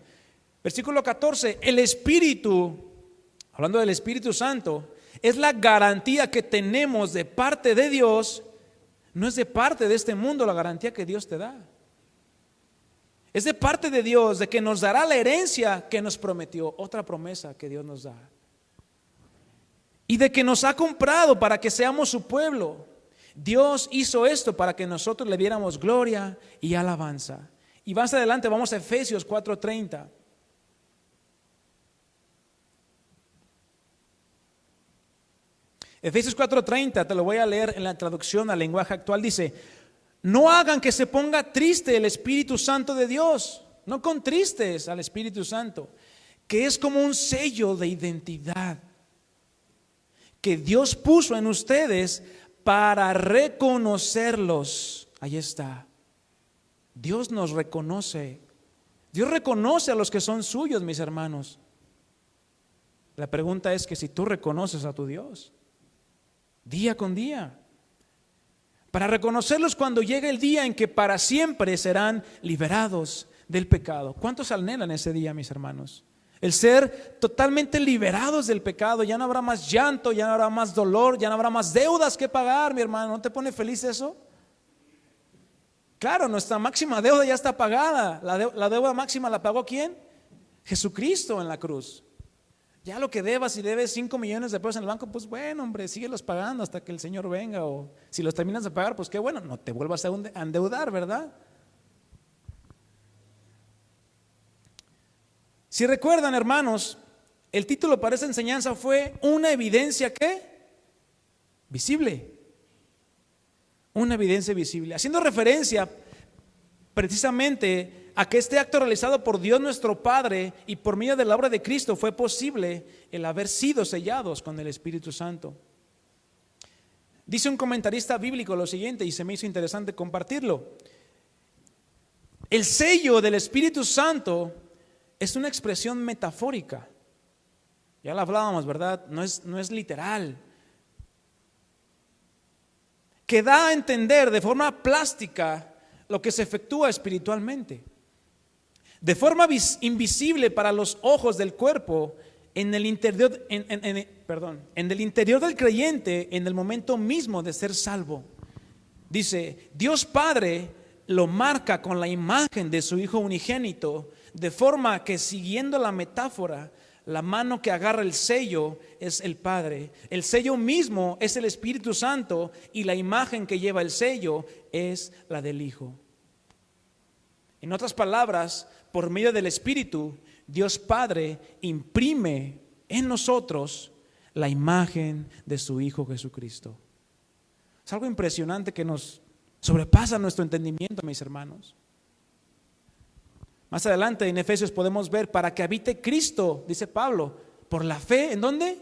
Versículo 14, el Espíritu, hablando del Espíritu Santo, es la garantía que tenemos de parte de Dios. No es de parte de este mundo la garantía que Dios te da. Es de parte de Dios, de que nos dará la herencia que nos prometió, otra promesa que Dios nos da. Y de que nos ha comprado para que seamos su pueblo. Dios hizo esto para que nosotros le diéramos gloria y alabanza. Y más adelante vamos a Efesios 4:30. Efesios 4:30, te lo voy a leer en la traducción al lenguaje actual. Dice: no hagan que se ponga triste el Espíritu Santo de Dios. No contristes al Espíritu Santo, que es como un sello de identidad que Dios puso en ustedes para reconocerlos. Ahí está. Dios nos reconoce. Dios reconoce a los que son suyos, mis hermanos. La pregunta es que si tú reconoces a tu Dios día con día, para reconocerlos cuando llegue el día en que para siempre serán liberados del pecado. ¿Cuántos anhelan ese día, mis hermanos? El ser totalmente liberados del pecado. Ya no habrá más llanto, ya no habrá más dolor, ya no habrá más deudas que pagar, mi hermano. ¿No te pone feliz eso? Claro, nuestra máxima deuda ya está pagada. La deuda máxima la pagó ¿quién? Jesucristo en la cruz. Ya lo que debas, si debes 5 millones de pesos en el banco, pues bueno, hombre, síguelos pagando hasta que el Señor venga. O si los terminas de pagar, pues qué bueno, no te vuelvas a endeudar, ¿verdad? Si recuerdan, hermanos, el título para esa enseñanza fue una evidencia ¿qué? Visible. Una evidencia visible. Haciendo referencia precisamente a que este acto realizado por Dios nuestro Padre y por medio de la obra de Cristo fue posible el haber sido sellados con el Espíritu Santo. Dice un comentarista bíblico lo siguiente, y se me hizo interesante compartirlo. El sello del Espíritu Santo es una expresión metafórica. Ya lo hablábamos, ¿verdad? No es literal. Que da a entender de forma plástica lo que se efectúa espiritualmente. De forma invisible para los ojos del cuerpo, en el interior del creyente, en el momento mismo de ser salvo. Dice, Dios Padre lo marca con la imagen de su Hijo unigénito, de forma que, siguiendo la metáfora, la mano que agarra el sello es el Padre, el sello mismo es el Espíritu Santo, y la imagen que lleva el sello es la del Hijo. En otras palabras, por medio del Espíritu, Dios Padre imprime en nosotros la imagen de su Hijo Jesucristo. Es algo impresionante que nos sobrepasa nuestro entendimiento, mis hermanos. Más adelante en Efesios podemos ver, para que habite Cristo, dice Pablo, por la fe, ¿en dónde?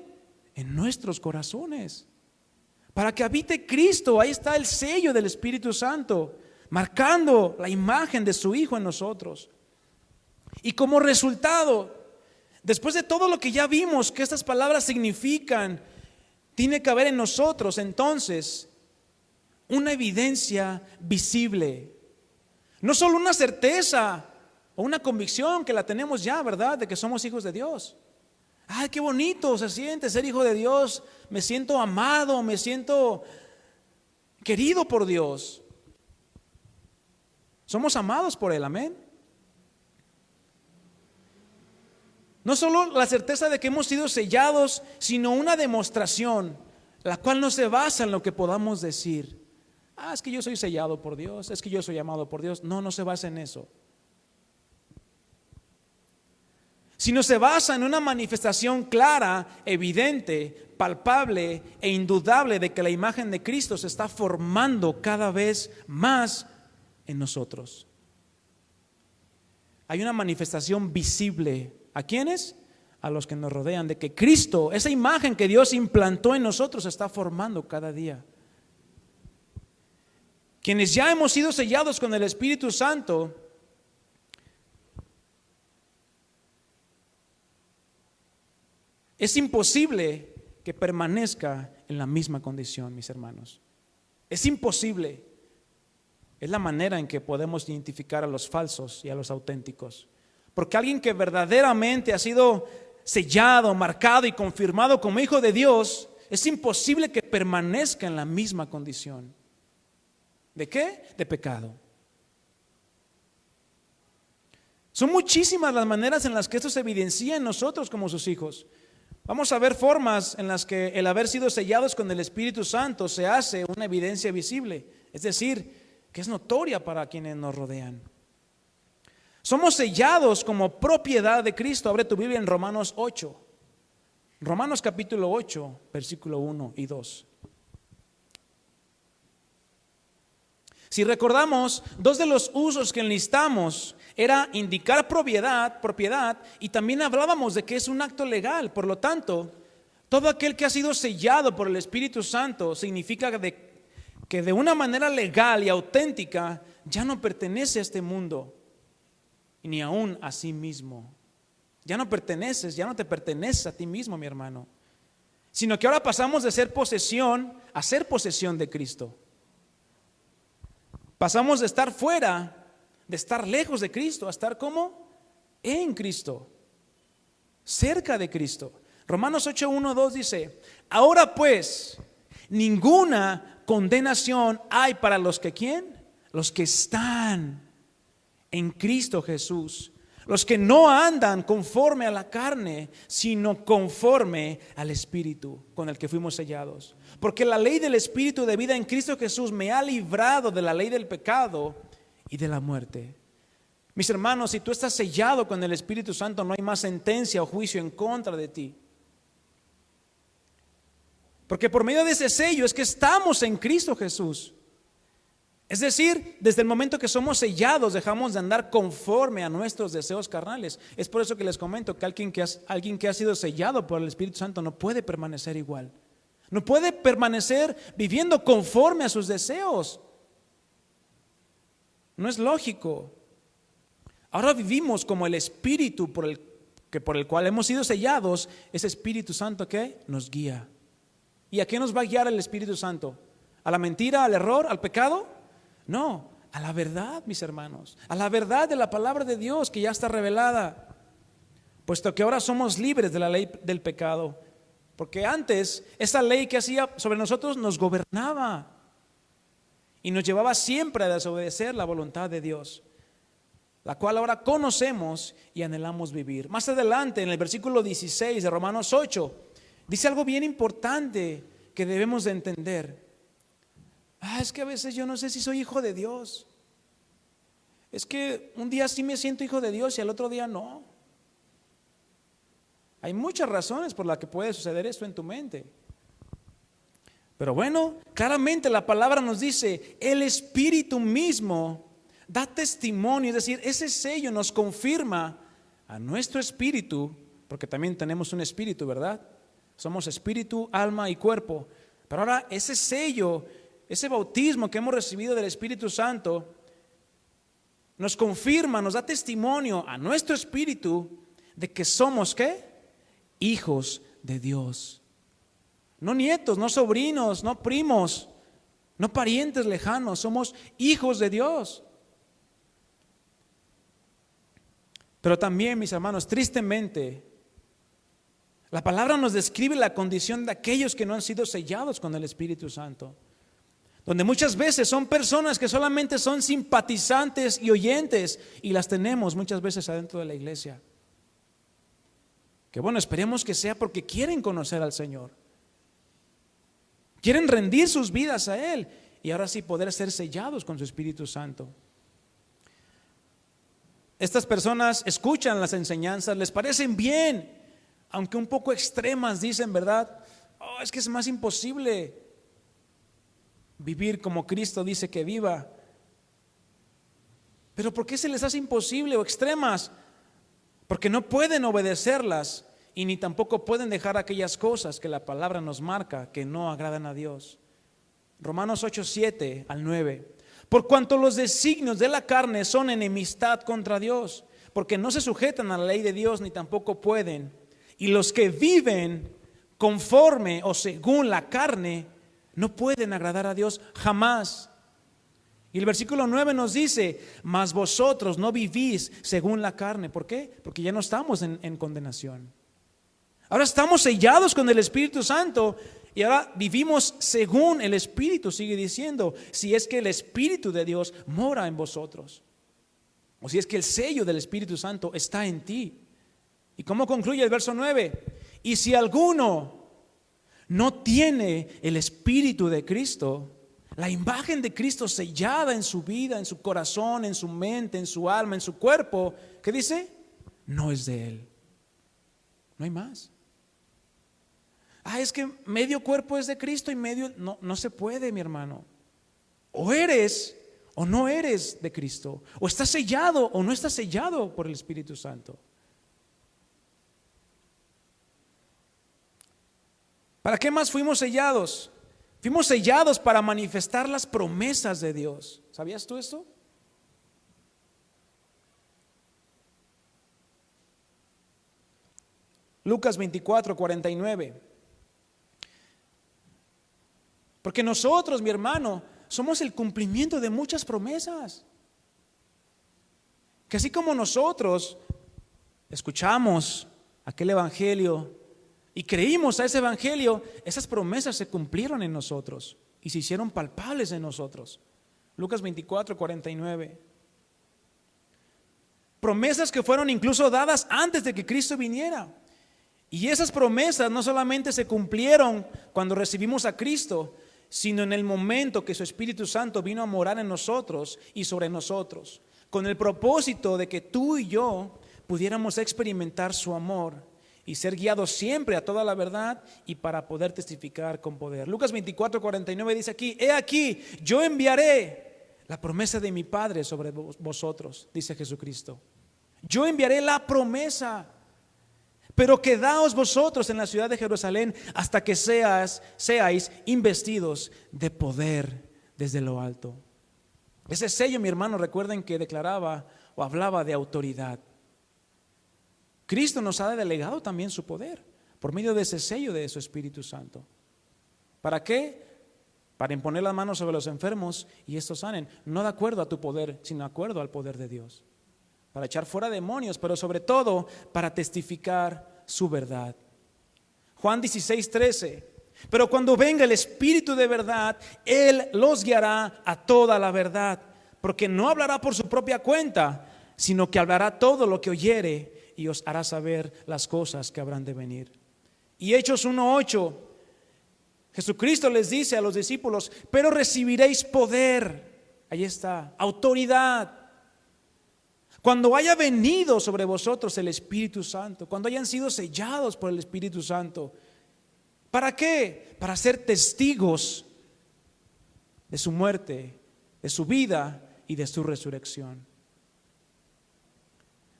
En nuestros corazones. Para que habite Cristo, ahí está el sello del Espíritu Santo, marcando la imagen de su Hijo en nosotros. Y como resultado, después de todo lo que ya vimos que estas palabras significan, tiene que haber en nosotros entonces una evidencia visible. No solo una certeza o una convicción que la tenemos ya, ¿verdad? De que somos hijos de Dios. Ay, qué bonito se siente ser hijo de Dios. Me siento amado, me siento querido por Dios. Somos amados por Él, amén. No solo la certeza de que hemos sido sellados, sino una demostración, la cual no se basa en lo que podamos decir. Es que yo soy sellado por Dios, es que yo soy amado por Dios. No se basa en eso. Sino se basa en una manifestación clara, evidente, palpable e indudable de que la imagen de Cristo se está formando cada vez más en nosotros. Hay una manifestación visible. ¿A quiénes? A los que nos rodean, de que Cristo, esa imagen que Dios implantó en nosotros, se está formando cada día. Quienes ya hemos sido sellados con el Espíritu Santo, es imposible que permanezca en la misma condición, mis hermanos. Es imposible. Es la manera en que podemos identificar a los falsos y a los auténticos. Porque alguien que verdaderamente ha sido sellado, marcado y confirmado como hijo de Dios, es imposible que permanezca en la misma condición. ¿De qué? De pecado. Son muchísimas las maneras en las que esto se evidencia en nosotros como sus hijos. Vamos a ver formas en las que el haber sido sellados con el Espíritu Santo se hace una evidencia visible, es decir, que es notoria para quienes nos rodean. Somos sellados como propiedad de Cristo. Abre tu Biblia en Romanos 8. Romanos capítulo 8, versículo 1 y 2. Si recordamos, dos de los usos que enlistamos era indicar propiedad, y también hablábamos de que es un acto legal. Por lo tanto, todo aquel que ha sido sellado por el Espíritu Santo significa que de una manera legal y auténtica ya no pertenece a este mundo, ni aún a sí mismo. Ya no te perteneces a ti mismo, mi hermano, sino que ahora pasamos de ser posesión a ser posesión de Cristo. Pasamos de estar fuera, de estar lejos de Cristo, a estar como en Cristo, cerca de Cristo. Romanos 8, 1, 2 dice: ahora pues, ninguna condenación hay para los que ¿quién? Los que están en Cristo Jesús. Los que no andan conforme a la carne, sino conforme al Espíritu con el que fuimos sellados. Porque la ley del Espíritu de vida en Cristo Jesús me ha librado de la ley del pecado y de la muerte. Mis hermanos, si tú estás sellado con el Espíritu Santo, no hay más sentencia o juicio en contra de ti. Porque por medio de ese sello es que estamos en Cristo Jesús. Es decir, desde el momento que somos sellados, dejamos de andar conforme a nuestros deseos carnales. Es por eso que les comento que alguien que ha sido sellado por el Espíritu Santo no puede permanecer igual. No puede permanecer viviendo conforme a sus deseos. No es lógico. Ahora vivimos como el Espíritu por el cual hemos sido sellados, ese Espíritu Santo que nos guía. ¿Y a qué nos va a guiar el Espíritu Santo? ¿A la mentira, al error, al pecado? No, a la verdad, mis hermanos, a la verdad de la palabra de Dios que ya está revelada, puesto que ahora somos libres de la ley del pecado, porque antes esa ley que hacía sobre nosotros nos gobernaba y nos llevaba siempre a desobedecer la voluntad de Dios, la cual ahora conocemos y anhelamos vivir. Más adelante, en el versículo 16 de Romanos 8, dice algo bien importante que debemos de entender. Es que a veces yo no sé si soy hijo de Dios. Es que un día sí me siento hijo de Dios y al otro día no. Hay muchas razones por las que puede suceder esto en tu mente. Pero bueno, claramente la palabra nos dice, el Espíritu mismo da testimonio, es decir, ese sello nos confirma a nuestro espíritu, porque también tenemos un espíritu, ¿verdad? Somos espíritu, alma y cuerpo. Pero ahora ese sello, ese bautismo que hemos recibido del Espíritu Santo, nos confirma, nos da testimonio a nuestro espíritu de que somos ¿qué? Hijos de Dios. No nietos, no sobrinos, no primos, no parientes lejanos, somos hijos de Dios. Pero también, mis hermanos, tristemente, la palabra nos describe la condición de aquellos que no han sido sellados con el Espíritu Santo, donde muchas veces son personas que solamente son simpatizantes y oyentes, y las tenemos muchas veces adentro de la iglesia. Que bueno, esperemos que sea porque quieren conocer al Señor, quieren rendir sus vidas a Él y ahora sí poder ser sellados con su Espíritu Santo. Estas personas escuchan las enseñanzas, les parecen bien, aunque un poco extremas, dicen, ¿verdad? Es que es más imposible vivir como Cristo dice que viva. Pero ¿por qué se les hace imposible o extremas? Porque no pueden obedecerlas y ni tampoco pueden dejar aquellas cosas que la palabra nos marca que no agradan a Dios. Romanos 8, 7 al 9. Por cuanto los designios de la carne son enemistad contra Dios, porque no se sujetan a la ley de Dios ni tampoco pueden. Y los que viven conforme o según la carne no pueden agradar a Dios jamás. Y el versículo 9 nos dice, mas vosotros no vivís según la carne. ¿Por qué? Porque ya no estamos en condenación. Ahora estamos sellados con el Espíritu Santo y ahora vivimos según el Espíritu, sigue diciendo, si es que el Espíritu de Dios mora en vosotros, o si es que el sello del Espíritu Santo está en ti. ¿Y cómo concluye el verso 9? Y si alguno no tiene el Espíritu de Cristo, la imagen de Cristo sellada en su vida, en su corazón, en su mente, en su alma, en su cuerpo, ¿qué dice? No es de Él. No hay más. Es que medio cuerpo es de Cristo y medio... No, no se puede, mi hermano. O eres o no eres de Cristo. O estás sellado o no estás sellado por el Espíritu Santo. ¿Para qué más fuimos sellados? Fuimos sellados para manifestar las promesas de Dios. ¿Sabías tú esto? Lucas 24:49. Porque nosotros, mi hermano, somos el cumplimiento de muchas promesas. Que así como nosotros escuchamos aquel evangelio y creímos a ese evangelio, esas promesas se cumplieron en nosotros y se hicieron palpables en nosotros. Lucas 24:49. Promesas que fueron incluso dadas antes de que Cristo viniera. Y esas promesas no solamente se cumplieron cuando recibimos a Cristo, sino en el momento que su Espíritu Santo vino a morar en nosotros y sobre nosotros, con el propósito de que tú y yo pudiéramos experimentar su amor y ser guiados siempre a toda la verdad y para poder testificar con poder. Lucas 24:49 dice aquí: he aquí, yo enviaré la promesa de mi Padre sobre vosotros, dice Jesucristo. Yo enviaré la promesa. Pero quedaos vosotros en la ciudad de Jerusalén hasta que seáis investidos de poder desde lo alto. Ese sello, mi hermano, recuerden que declaraba o hablaba de autoridad. Cristo nos ha delegado también su poder por medio de ese sello de su Espíritu Santo. ¿Para qué? Para imponer las manos sobre los enfermos y estos sanen, no de acuerdo a tu poder, sino de acuerdo al poder de Dios. Para echar fuera demonios, pero sobre todo para testificar su verdad. Juan 16:13. Pero cuando venga el Espíritu de verdad, Él los guiará a toda la verdad, porque no hablará por su propia cuenta, sino que hablará todo lo que oyere y os hará saber las cosas que habrán de venir. Y Hechos 1:8, Jesucristo les dice a los discípulos: pero recibiréis poder. Ahí está, autoridad. Cuando haya venido sobre vosotros el Espíritu Santo, cuando hayan sido sellados por el Espíritu Santo. ¿Para qué? Para ser testigos de su muerte, de su vida y de su resurrección.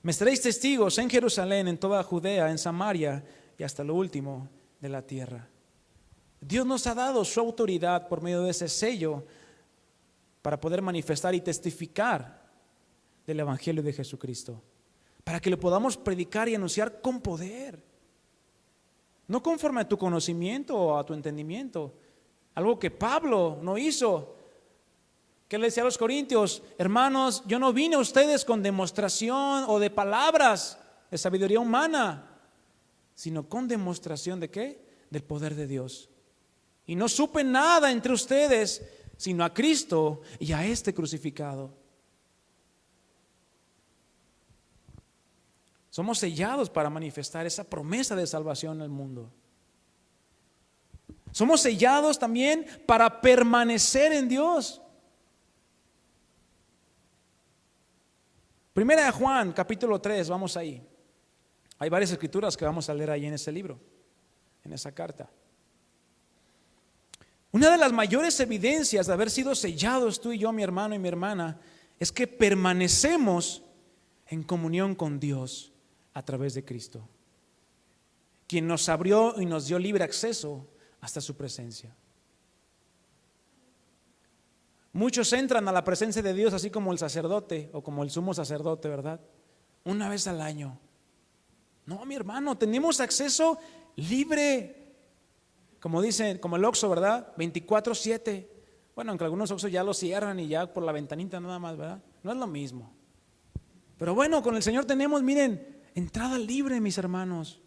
Me seréis testigos en Jerusalén, en toda Judea, en Samaria y hasta lo último de la tierra. Dios nos ha dado su autoridad por medio de ese sello para poder manifestar y testificar del Evangelio de Jesucristo, para que lo podamos predicar y anunciar con poder, no conforme a tu conocimiento o a tu entendimiento. Algo que Pablo no hizo, que le decía a los corintios: hermanos, yo no vine a ustedes con demostración o de palabras de sabiduría humana, sino con demostración de ¿qué? Del poder de Dios. Y no supe nada entre ustedes sino a Cristo y a este crucificado. Somos sellados para manifestar esa promesa de salvación al mundo. Somos sellados también para permanecer en Dios. Primera de Juan, capítulo 3, vamos ahí. Hay varias escrituras que vamos a leer ahí en ese libro, en esa carta. Una de las mayores evidencias de haber sido sellados tú y yo, mi hermano y mi hermana, es que permanecemos en comunión con Dios a través de Cristo, quien nos abrió y nos dio libre acceso hasta su presencia. Muchos entran a la presencia de Dios así como el sacerdote o como el sumo sacerdote, ¿verdad? Una vez al año. No, mi hermano, tenemos acceso libre, como dicen, como el Oxxo, ¿verdad? 24/7. Bueno, aunque algunos Oxxos ya lo cierran y ya por la ventanita nada más, ¿verdad? No es lo mismo. Pero bueno, con el Señor tenemos, miren, entrada libre, mis hermanos.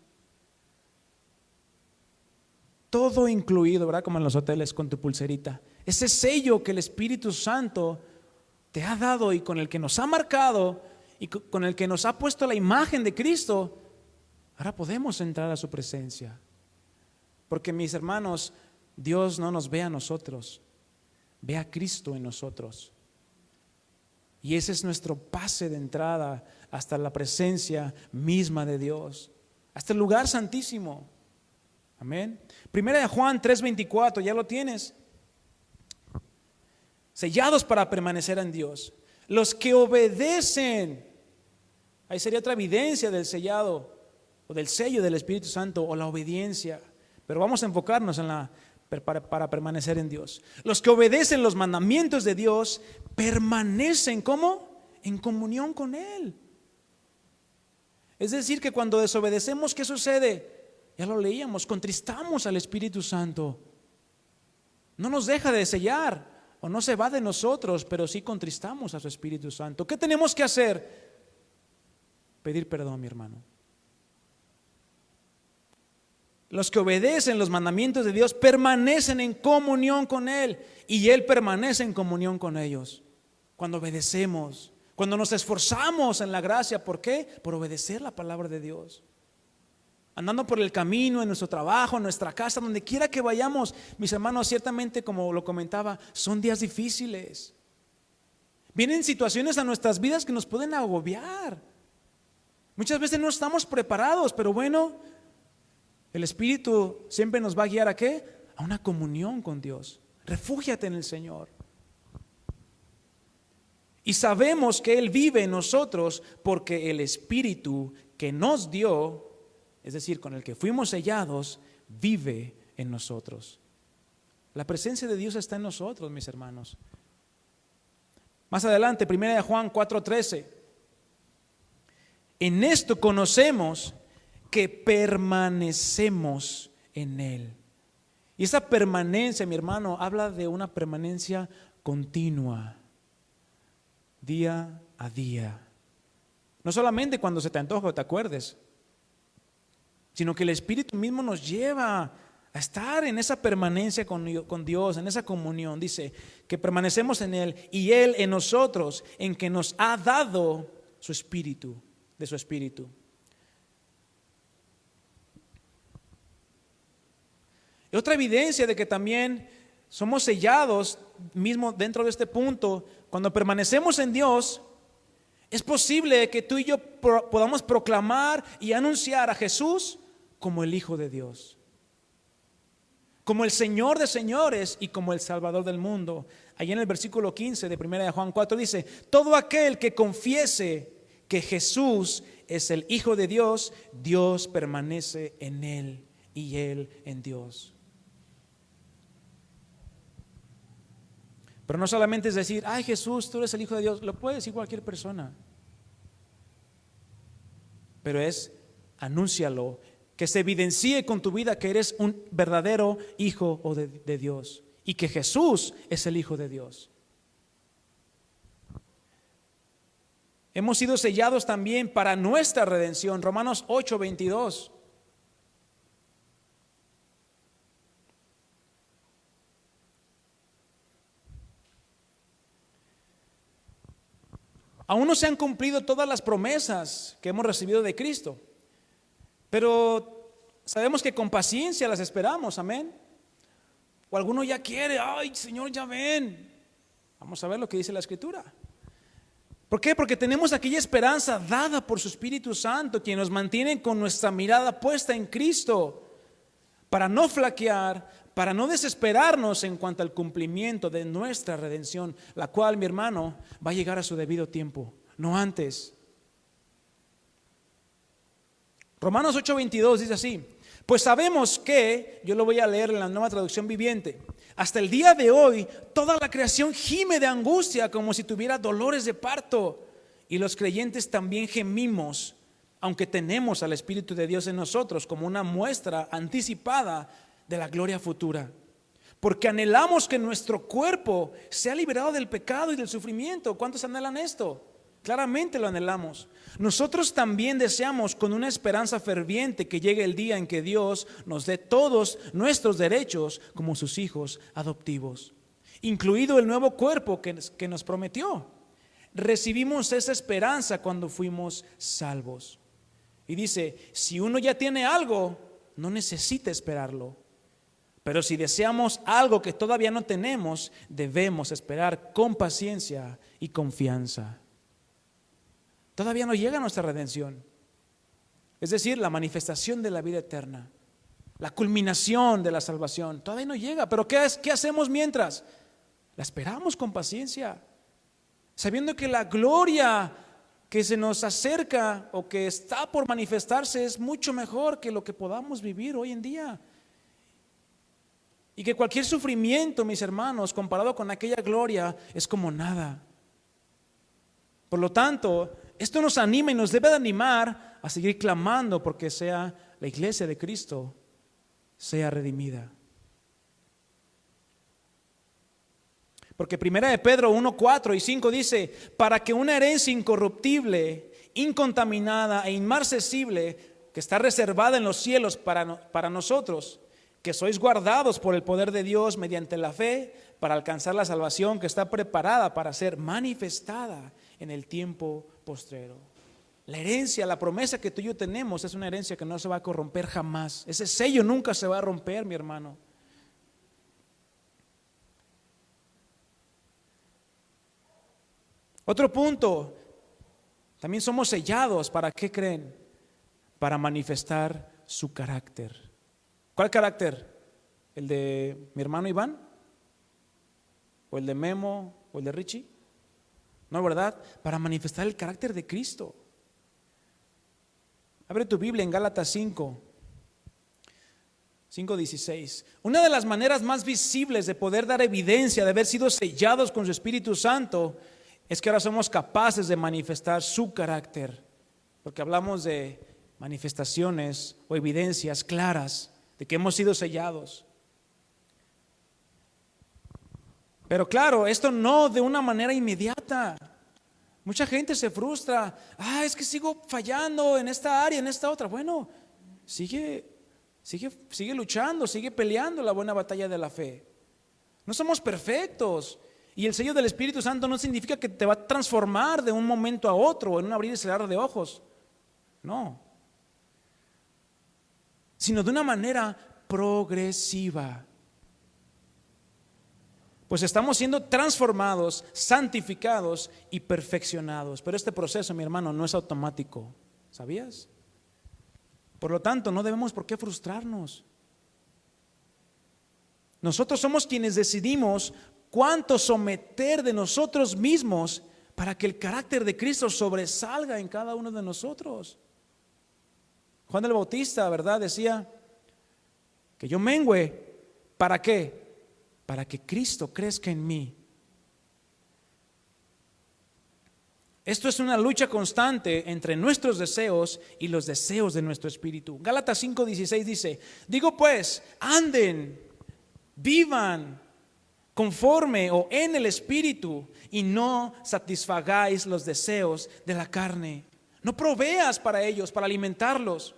Todo incluido, ¿verdad? Como en los hoteles con tu pulserita. Ese sello que el Espíritu Santo te ha dado y con el que nos ha marcado y con el que nos ha puesto la imagen de Cristo, Ahora podemos entrar a su presencia. Porque mis hermanos, Dios no nos ve a nosotros, ve a Cristo en nosotros. Y ese es nuestro pase de entrada hasta la presencia misma de Dios, hasta el lugar santísimo. Amén. Primera de Juan 3:24, ya lo tienes. Sellados para permanecer en Dios. Los que obedecen. Ahí sería otra evidencia del sellado o del sello del Espíritu Santo o la obediencia. Pero vamos a enfocarnos en para permanecer en Dios. Los que obedecen los mandamientos de Dios permanecen ¿cómo? En comunión con Él. Es decir, que cuando desobedecemos, ¿qué sucede? Ya lo leíamos, contristamos al Espíritu Santo. No nos deja de sellar o no se va de nosotros, pero sí contristamos a su Espíritu Santo. ¿Qué tenemos que hacer? Pedir perdón, mi hermano. Los que obedecen los mandamientos de Dios permanecen en comunión con Él y Él permanece en comunión con ellos. Cuando obedecemos, cuando nos esforzamos en la gracia, ¿por qué? Por obedecer la palabra de Dios. Andando por el camino, en nuestro trabajo, en nuestra casa, donde quiera que vayamos, mis hermanos, ciertamente, como lo comentaba, son días difíciles. Vienen situaciones a nuestras vidas que nos pueden agobiar. Muchas veces no estamos preparados, pero bueno, el Espíritu siempre nos va a guiar ¿a qué? A una comunión con Dios. Refúgiate en el Señor. Y sabemos que Él vive en nosotros porque el Espíritu que nos dio, es decir, con el que fuimos sellados, vive en nosotros. La presencia de Dios está en nosotros, mis hermanos. Más adelante, 1 Juan 4:13. En esto conocemos que permanecemos en Él. Y esa permanencia, mi hermano, habla de una permanencia continua, día a día. No solamente cuando se te antoja o te acuerdes, sino que el Espíritu mismo nos lleva a estar en esa permanencia con Dios, en esa comunión. Dice que permanecemos en Él y Él en nosotros, en que nos ha dado su Espíritu, de su Espíritu. Y otra evidencia de que también somos sellados, mismo dentro de este punto, cuando permanecemos en Dios, es posible que tú y yo podamos proclamar y anunciar a Jesús como el Hijo de Dios, como el Señor de señores y como el Salvador del mundo. Allí en el versículo 15 de 1 Juan 4 dice: todo aquel que confiese que Jesús es el Hijo de Dios, Dios permanece en él y él en Dios. Pero no solamente es decir, ay Jesús, tú eres el Hijo de Dios. Lo puede decir cualquier persona. Pero es, anúncialo, que se evidencie con tu vida que eres un verdadero hijo de Dios y que Jesús es el Hijo de Dios. Hemos sido sellados también para nuestra redención. Romanos 8:22. Aún no se han cumplido todas las promesas que hemos recibido de Cristo, pero sabemos que con paciencia las esperamos, amén. O alguno ya quiere, ay Señor, ya ven. Vamos a ver lo que dice la Escritura. ¿Por qué? Porque tenemos aquella esperanza dada por su Espíritu Santo, quien nos mantiene con nuestra mirada puesta en Cristo, para no flaquear, para no desesperarnos en cuanto al cumplimiento de nuestra redención, la cual, mi hermano, va a llegar a su debido tiempo, no antes. Romanos 8:22 dice así: pues sabemos que, yo lo voy a leer en la Nueva Traducción Viviente, hasta el día de hoy toda la creación gime de angustia como si tuviera dolores de parto, y los creyentes también gemimos, aunque tenemos al Espíritu de Dios en nosotros como una muestra anticipada de la gloria futura, porque anhelamos que nuestro cuerpo sea liberado del pecado y del sufrimiento. ¿Cuántos anhelan esto? Claramente lo anhelamos. Nosotros también deseamos con una esperanza ferviente que llegue el día en que Dios nos dé todos nuestros derechos como sus hijos adoptivos, incluido el nuevo cuerpo que nos prometió. Recibimos esa esperanza cuando fuimos salvos. Y dice, si uno ya tiene algo, no necesita esperarlo. Pero si deseamos algo que todavía no tenemos, debemos esperar con paciencia y confianza. Todavía no llega nuestra redención. Es decir, la manifestación de la vida eterna, la culminación de la salvación. Todavía no llega, pero ¿qué hacemos mientras? La esperamos con paciencia, sabiendo que la gloria que se nos acerca o que está por manifestarse es mucho mejor que lo que podamos vivir hoy en día. Y que cualquier sufrimiento, mis hermanos, comparado con aquella gloria, es como nada. Por lo tanto, esto nos anima y nos debe de animar a seguir clamando porque sea la iglesia de Cristo sea redimida. Porque 1 de Pedro 1, 4 y 5 dice, para que una herencia incorruptible, incontaminada e inmarcesible, que está reservada en los cielos para nosotros, que sois guardados por el poder de Dios mediante la fe, para alcanzar la salvación que está preparada para ser manifestada en el tiempo postrero. La herencia, la promesa que tú y yo tenemos es una herencia que no se va a corromper jamás. Ese sello nunca se va a romper, mi hermano. Otro punto, también somos sellados, ¿para qué creen? Para manifestar su carácter. ¿Cuál carácter? ¿El de mi hermano Iván? ¿O el de Memo? ¿O el de Richie? No, ¿verdad? Para manifestar el carácter de Cristo. Abre tu Biblia en Gálatas 5:16. Una de las maneras más visibles de poder dar evidencia de haber sido sellados con su Espíritu Santo es que ahora somos capaces de manifestar su carácter, porque hablamos de manifestaciones o evidencias claras de que hemos sido sellados. Pero claro, esto no de una manera inmediata. Mucha gente se frustra. Es que sigo fallando en esta área, en esta otra. Bueno, sigue luchando, sigue peleando la buena batalla de la fe. No somos perfectos. Y el sello del Espíritu Santo no significa que te va a transformar de un momento a otro, en un abrir y cerrar de ojos. No. Sino de una manera progresiva. Pues estamos siendo transformados, santificados y perfeccionados. Pero este proceso, mi hermano, no es automático. ¿Sabías? Por lo tanto, no debemos por qué frustrarnos. Nosotros somos quienes decidimos cuánto someter de nosotros mismos para que el carácter de Cristo sobresalga en cada uno de nosotros. Juan el Bautista, ¿verdad? Decía que yo mengüe. ¿Para qué? Para que Cristo crezca en mí. Esto es una lucha constante entre nuestros deseos y los deseos de nuestro espíritu. Gálatas 5:16 dice, digo pues, anden, vivan conforme o en el espíritu y no satisfagáis los deseos de la carne. No proveas para ellos, para alimentarlos,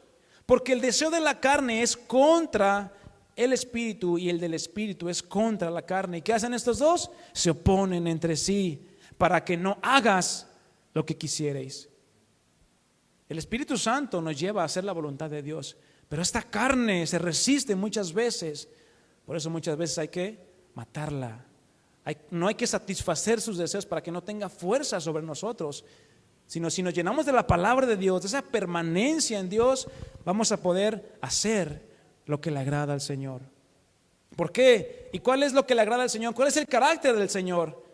porque el deseo de la carne es contra el espíritu y el del espíritu es contra la carne. ¿Y qué hacen estos dos? Se oponen entre sí para que no hagas lo que quisierais. El Espíritu Santo nos lleva a hacer la voluntad de Dios, pero esta carne se resiste muchas veces. Por eso muchas veces hay que matarla. No hay que satisfacer sus deseos para que no tenga fuerza sobre nosotros, sino si nos llenamos de la palabra de Dios, de esa permanencia en Dios, vamos a poder hacer lo que le agrada al Señor. ¿Por qué? ¿Y cuál es lo que le agrada al Señor? ¿Cuál es el carácter del Señor?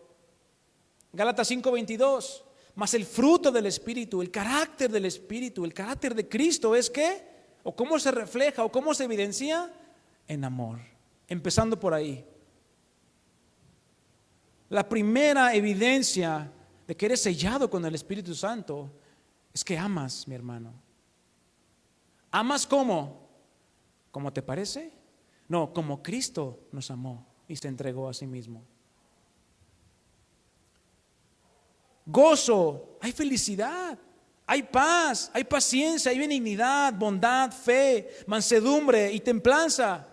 Gálatas 5:22. Mas el fruto del Espíritu, el carácter del Espíritu, el carácter de Cristo es ¿qué? ¿O cómo se refleja o cómo se evidencia? En amor. Empezando por ahí. La primera evidencia de que eres sellado con el Espíritu Santo es que amas, mi hermano. ¿Amas cómo? ¿Cómo te parece? No, como Cristo nos amó y se entregó a sí mismo. Gozo, hay felicidad, hay paz, hay paciencia, hay benignidad, bondad, fe, mansedumbre y templanza.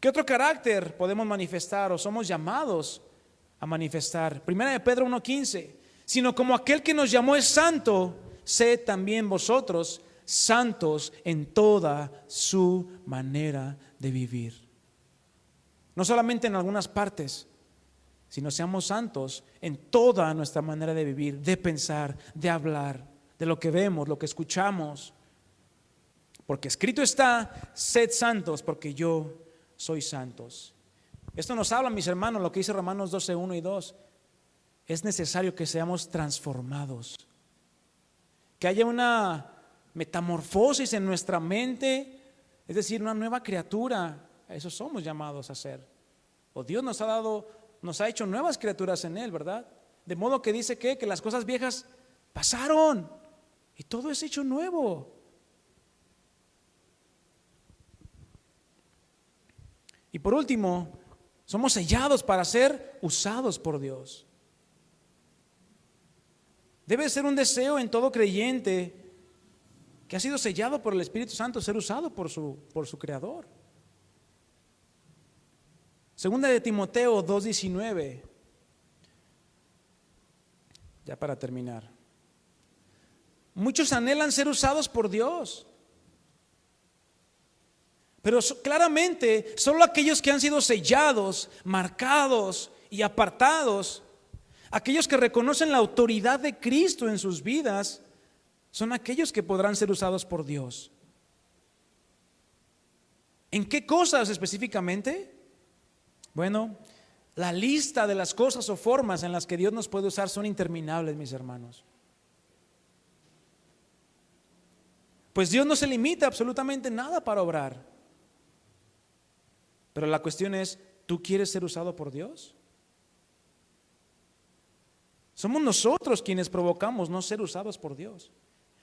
¿Qué otro carácter podemos manifestar o somos llamados a manifestar? Primera de Pedro 1:15. sino como aquel que nos llamó es santo, sed también vosotros santos en toda su manera de vivir. No solamente en algunas partes, sino seamos santos en toda nuestra manera de vivir, de pensar, de hablar, de lo que vemos, lo que escuchamos. Porque escrito está, sed santos porque yo soy santos. Esto nos habla, mis hermanos, lo que dice Romanos 12, 1 y 2. Es necesario que seamos transformados, que haya una metamorfosis en nuestra mente, es decir, una nueva criatura. Eso somos llamados a ser. O Dios nos ha hecho nuevas criaturas en Él, ¿verdad? De modo que dice que las cosas viejas pasaron y todo es hecho nuevo. Y por último, somos sellados para ser usados por Dios. Debe ser un deseo en todo creyente que ha sido sellado por el Espíritu Santo ser usado por su Creador. Segunda de Timoteo 2:19, ya para terminar. Muchos anhelan ser usados por Dios, pero claramente solo aquellos que han sido sellados, marcados y apartados, aquellos que reconocen la autoridad de Cristo en sus vidas, son aquellos que podrán ser usados por Dios. ¿En qué cosas específicamente? Bueno, la lista de las cosas o formas en las que Dios nos puede usar son interminables, mis hermanos. Pues Dios no se limita a absolutamente nada para obrar. Pero la cuestión es, ¿tú quieres ser usado por Dios? Somos nosotros quienes provocamos no ser usados por Dios.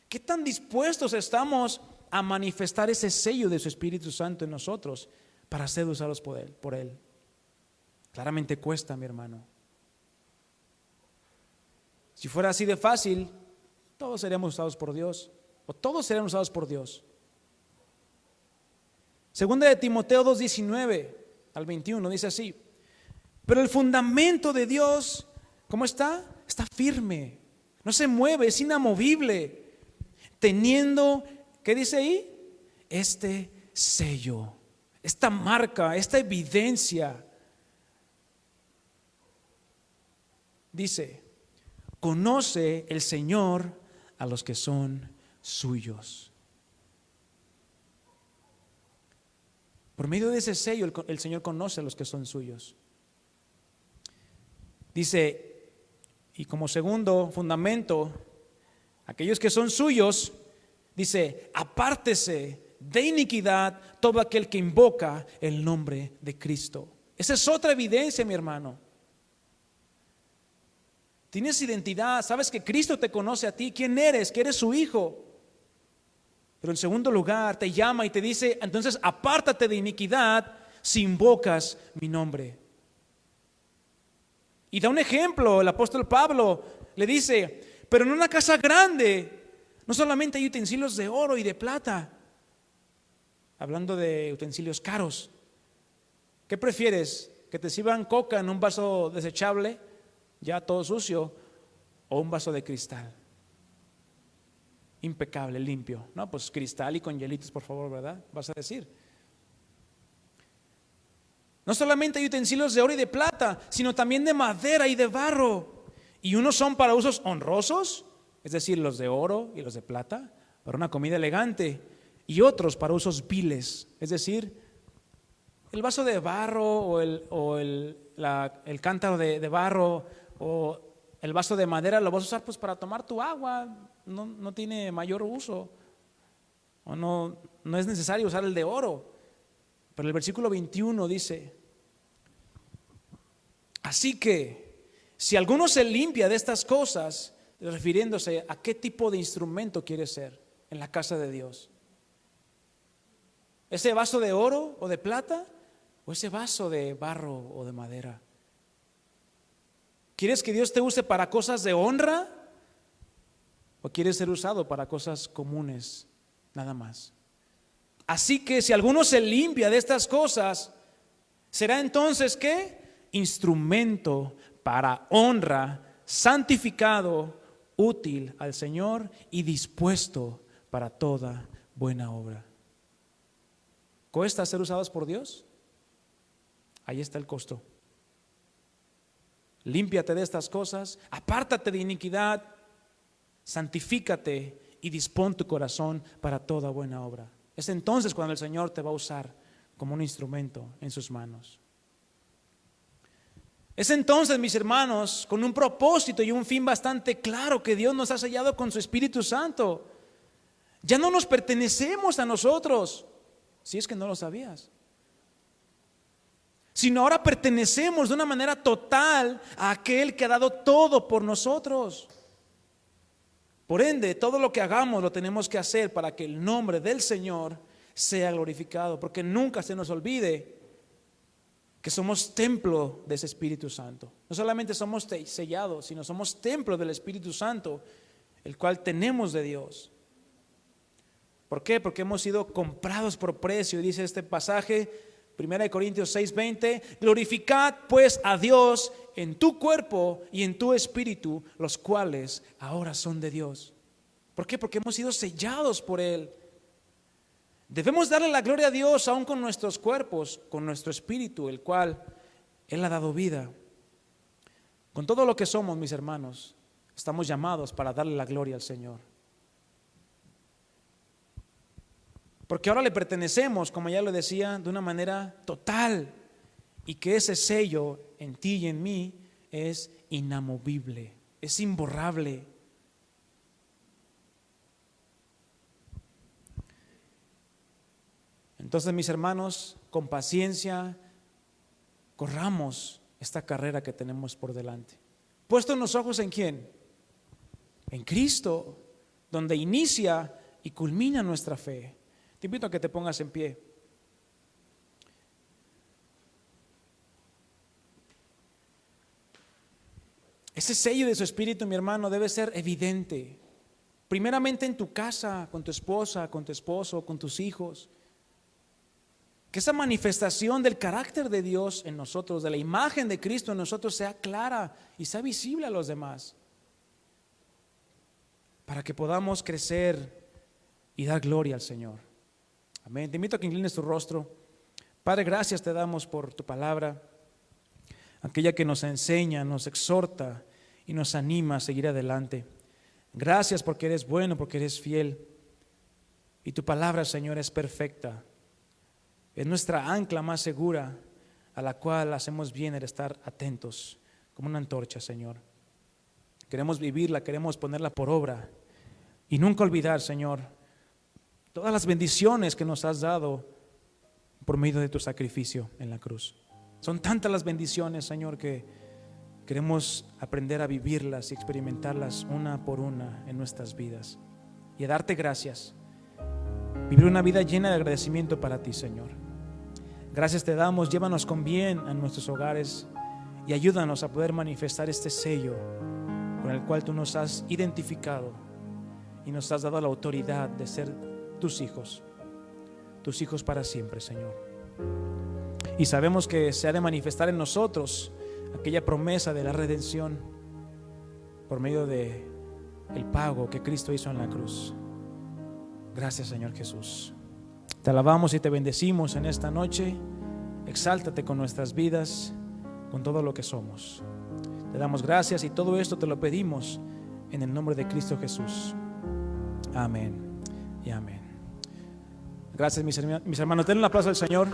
¿Qué tan dispuestos estamos a manifestar ese sello de su Espíritu Santo en nosotros para ser usados por Él? Claramente cuesta, mi hermano. Si fuera así de fácil, todos seríamos usados por Dios, o todos serían usados por Dios. Segunda de Timoteo 2:19 al 21 dice así: pero el fundamento de Dios, ¿cómo está? Está firme, no se mueve, es inamovible, teniendo, ¿qué dice ahí? Este sello, esta marca, esta evidencia. Dice, conoce el Señor a los que son suyos. Por medio de ese sello el Señor conoce a los que son suyos. Dice, y como segundo fundamento, aquellos que son suyos, dice, apártese de iniquidad todo aquel que invoca el nombre de Cristo. Esa es otra evidencia, mi hermano. Tienes identidad, sabes que Cristo te conoce a ti, quién eres, que eres su hijo. Pero en segundo lugar te llama y te dice, entonces apártate de iniquidad si invocas mi nombre. Y da un ejemplo, el apóstol Pablo le dice, pero en una casa grande no solamente hay utensilios de oro y de plata, hablando de utensilios caros. ¿Qué prefieres? ¿Que te sirvan coca en un vaso desechable, ya todo sucio, o un vaso de cristal? Impecable, limpio. No, pues cristal y con hielitos, por favor, ¿verdad? Vas a decir. No solamente hay utensilios de oro y de plata, sino también de madera y de barro. Y unos son para usos honrosos, es decir, los de oro y los de plata, para una comida elegante. Y otros para usos viles, es decir, el vaso de barro o el cántaro de barro o el vaso de madera lo vas a usar pues para tomar tu agua, no tiene mayor uso, o no es necesario usar el de oro. Pero el versículo 21 dice, así que si alguno se limpia de estas cosas, refiriéndose a qué tipo de instrumento quiere ser en la casa de Dios, ese vaso de oro o de plata o ese vaso de barro o de madera. ¿Quieres que Dios te use para cosas de honra o quieres ser usado para cosas comunes nada más? Así que si alguno se limpia de estas cosas, será entonces ¿qué? Instrumento para honra santificado, útil al Señor y dispuesto para toda buena obra. ¿Cuesta ser usados por Dios? Ahí está el costo. Límpiate de estas cosas, apártate de iniquidad, santifícate y dispón tu corazón para toda buena obra. Es entonces cuando el Señor te va a usar como un instrumento en sus manos. Es entonces, mis hermanos, con un propósito y un fin bastante claro que Dios nos ha sellado con su Espíritu Santo. Ya no nos pertenecemos a nosotros, si es que no lo sabías, sino ahora pertenecemos de una manera total a aquel que ha dado todo por nosotros. Por ende, todo lo que hagamos lo tenemos que hacer para que el nombre del Señor sea glorificado, porque nunca se nos olvide que somos templo de ese Espíritu Santo. No solamente somos sellados, sino somos templo del Espíritu Santo, el cual tenemos de Dios. ¿Por qué? Porque hemos sido comprados por precio. Y dice este pasaje, 1 Corintios 6:20, glorificad pues a Dios en tu cuerpo y en tu espíritu, los cuales ahora son de Dios. ¿Por qué? Porque hemos sido sellados por Él. Debemos darle la gloria a Dios aún con nuestros cuerpos, con nuestro espíritu, el cual Él ha dado vida. Con todo lo que somos, mis hermanos, estamos llamados para darle la gloria al Señor. Porque ahora le pertenecemos, como ya lo decía, de una manera total. Y que ese sello en ti y en mí es inamovible, es imborrable. Entonces, mis hermanos, con paciencia, corramos esta carrera que tenemos por delante. Puestos los ojos en ¿quién? En Cristo, donde inicia y culmina nuestra fe. Te invito a que te pongas en pie. Ese sello de su Espíritu, mi hermano, debe ser evidente. Primeramente en tu casa, con tu esposa, con tu esposo, con tus hijos. Que esa manifestación del carácter de Dios en nosotros, de la imagen de Cristo en nosotros, sea clara y sea visible a los demás. Para que podamos crecer y dar gloria al Señor. Amén. Te invito a que inclines tu rostro. Padre, gracias te damos por tu palabra, aquella que nos enseña, nos exhorta y nos anima a seguir adelante. Gracias porque eres bueno, porque eres fiel. Y tu palabra, Señor, es perfecta. Es nuestra ancla más segura, a la cual hacemos bien el estar atentos, como una antorcha, Señor. Queremos vivirla, queremos ponerla por obra y nunca olvidar, Señor, todas las bendiciones que nos has dado por medio de tu sacrificio en la cruz. Son tantas las bendiciones, Señor, que queremos aprender a vivirlas y experimentarlas una por una en nuestras vidas y a darte gracias. Vivir una vida llena de agradecimiento para ti, Señor. Gracias te damos, llévanos con bien a nuestros hogares y ayúdanos a poder manifestar este sello con el cual tú nos has identificado y nos has dado la autoridad de ser tus hijos para siempre, Señor. Y sabemos que se ha de manifestar en nosotros aquella promesa de la redención por medio de el pago que Cristo hizo en la cruz. Gracias, Señor Jesús. Te alabamos y te bendecimos en esta noche. Exáltate con nuestras vidas, con todo lo que somos. Te damos gracias y todo esto te lo pedimos en el nombre de Cristo Jesús. Amén y amén. Gracias, mis hermanos. Denle un aplauso al Señor.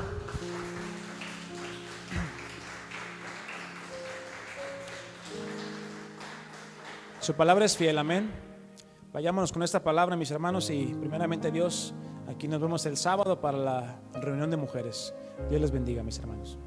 Su palabra es fiel, amén. Vayámonos con esta palabra, mis hermanos, y primeramente Dios, aquí nos vemos el sábado para la reunión de mujeres. Dios les bendiga, mis hermanos.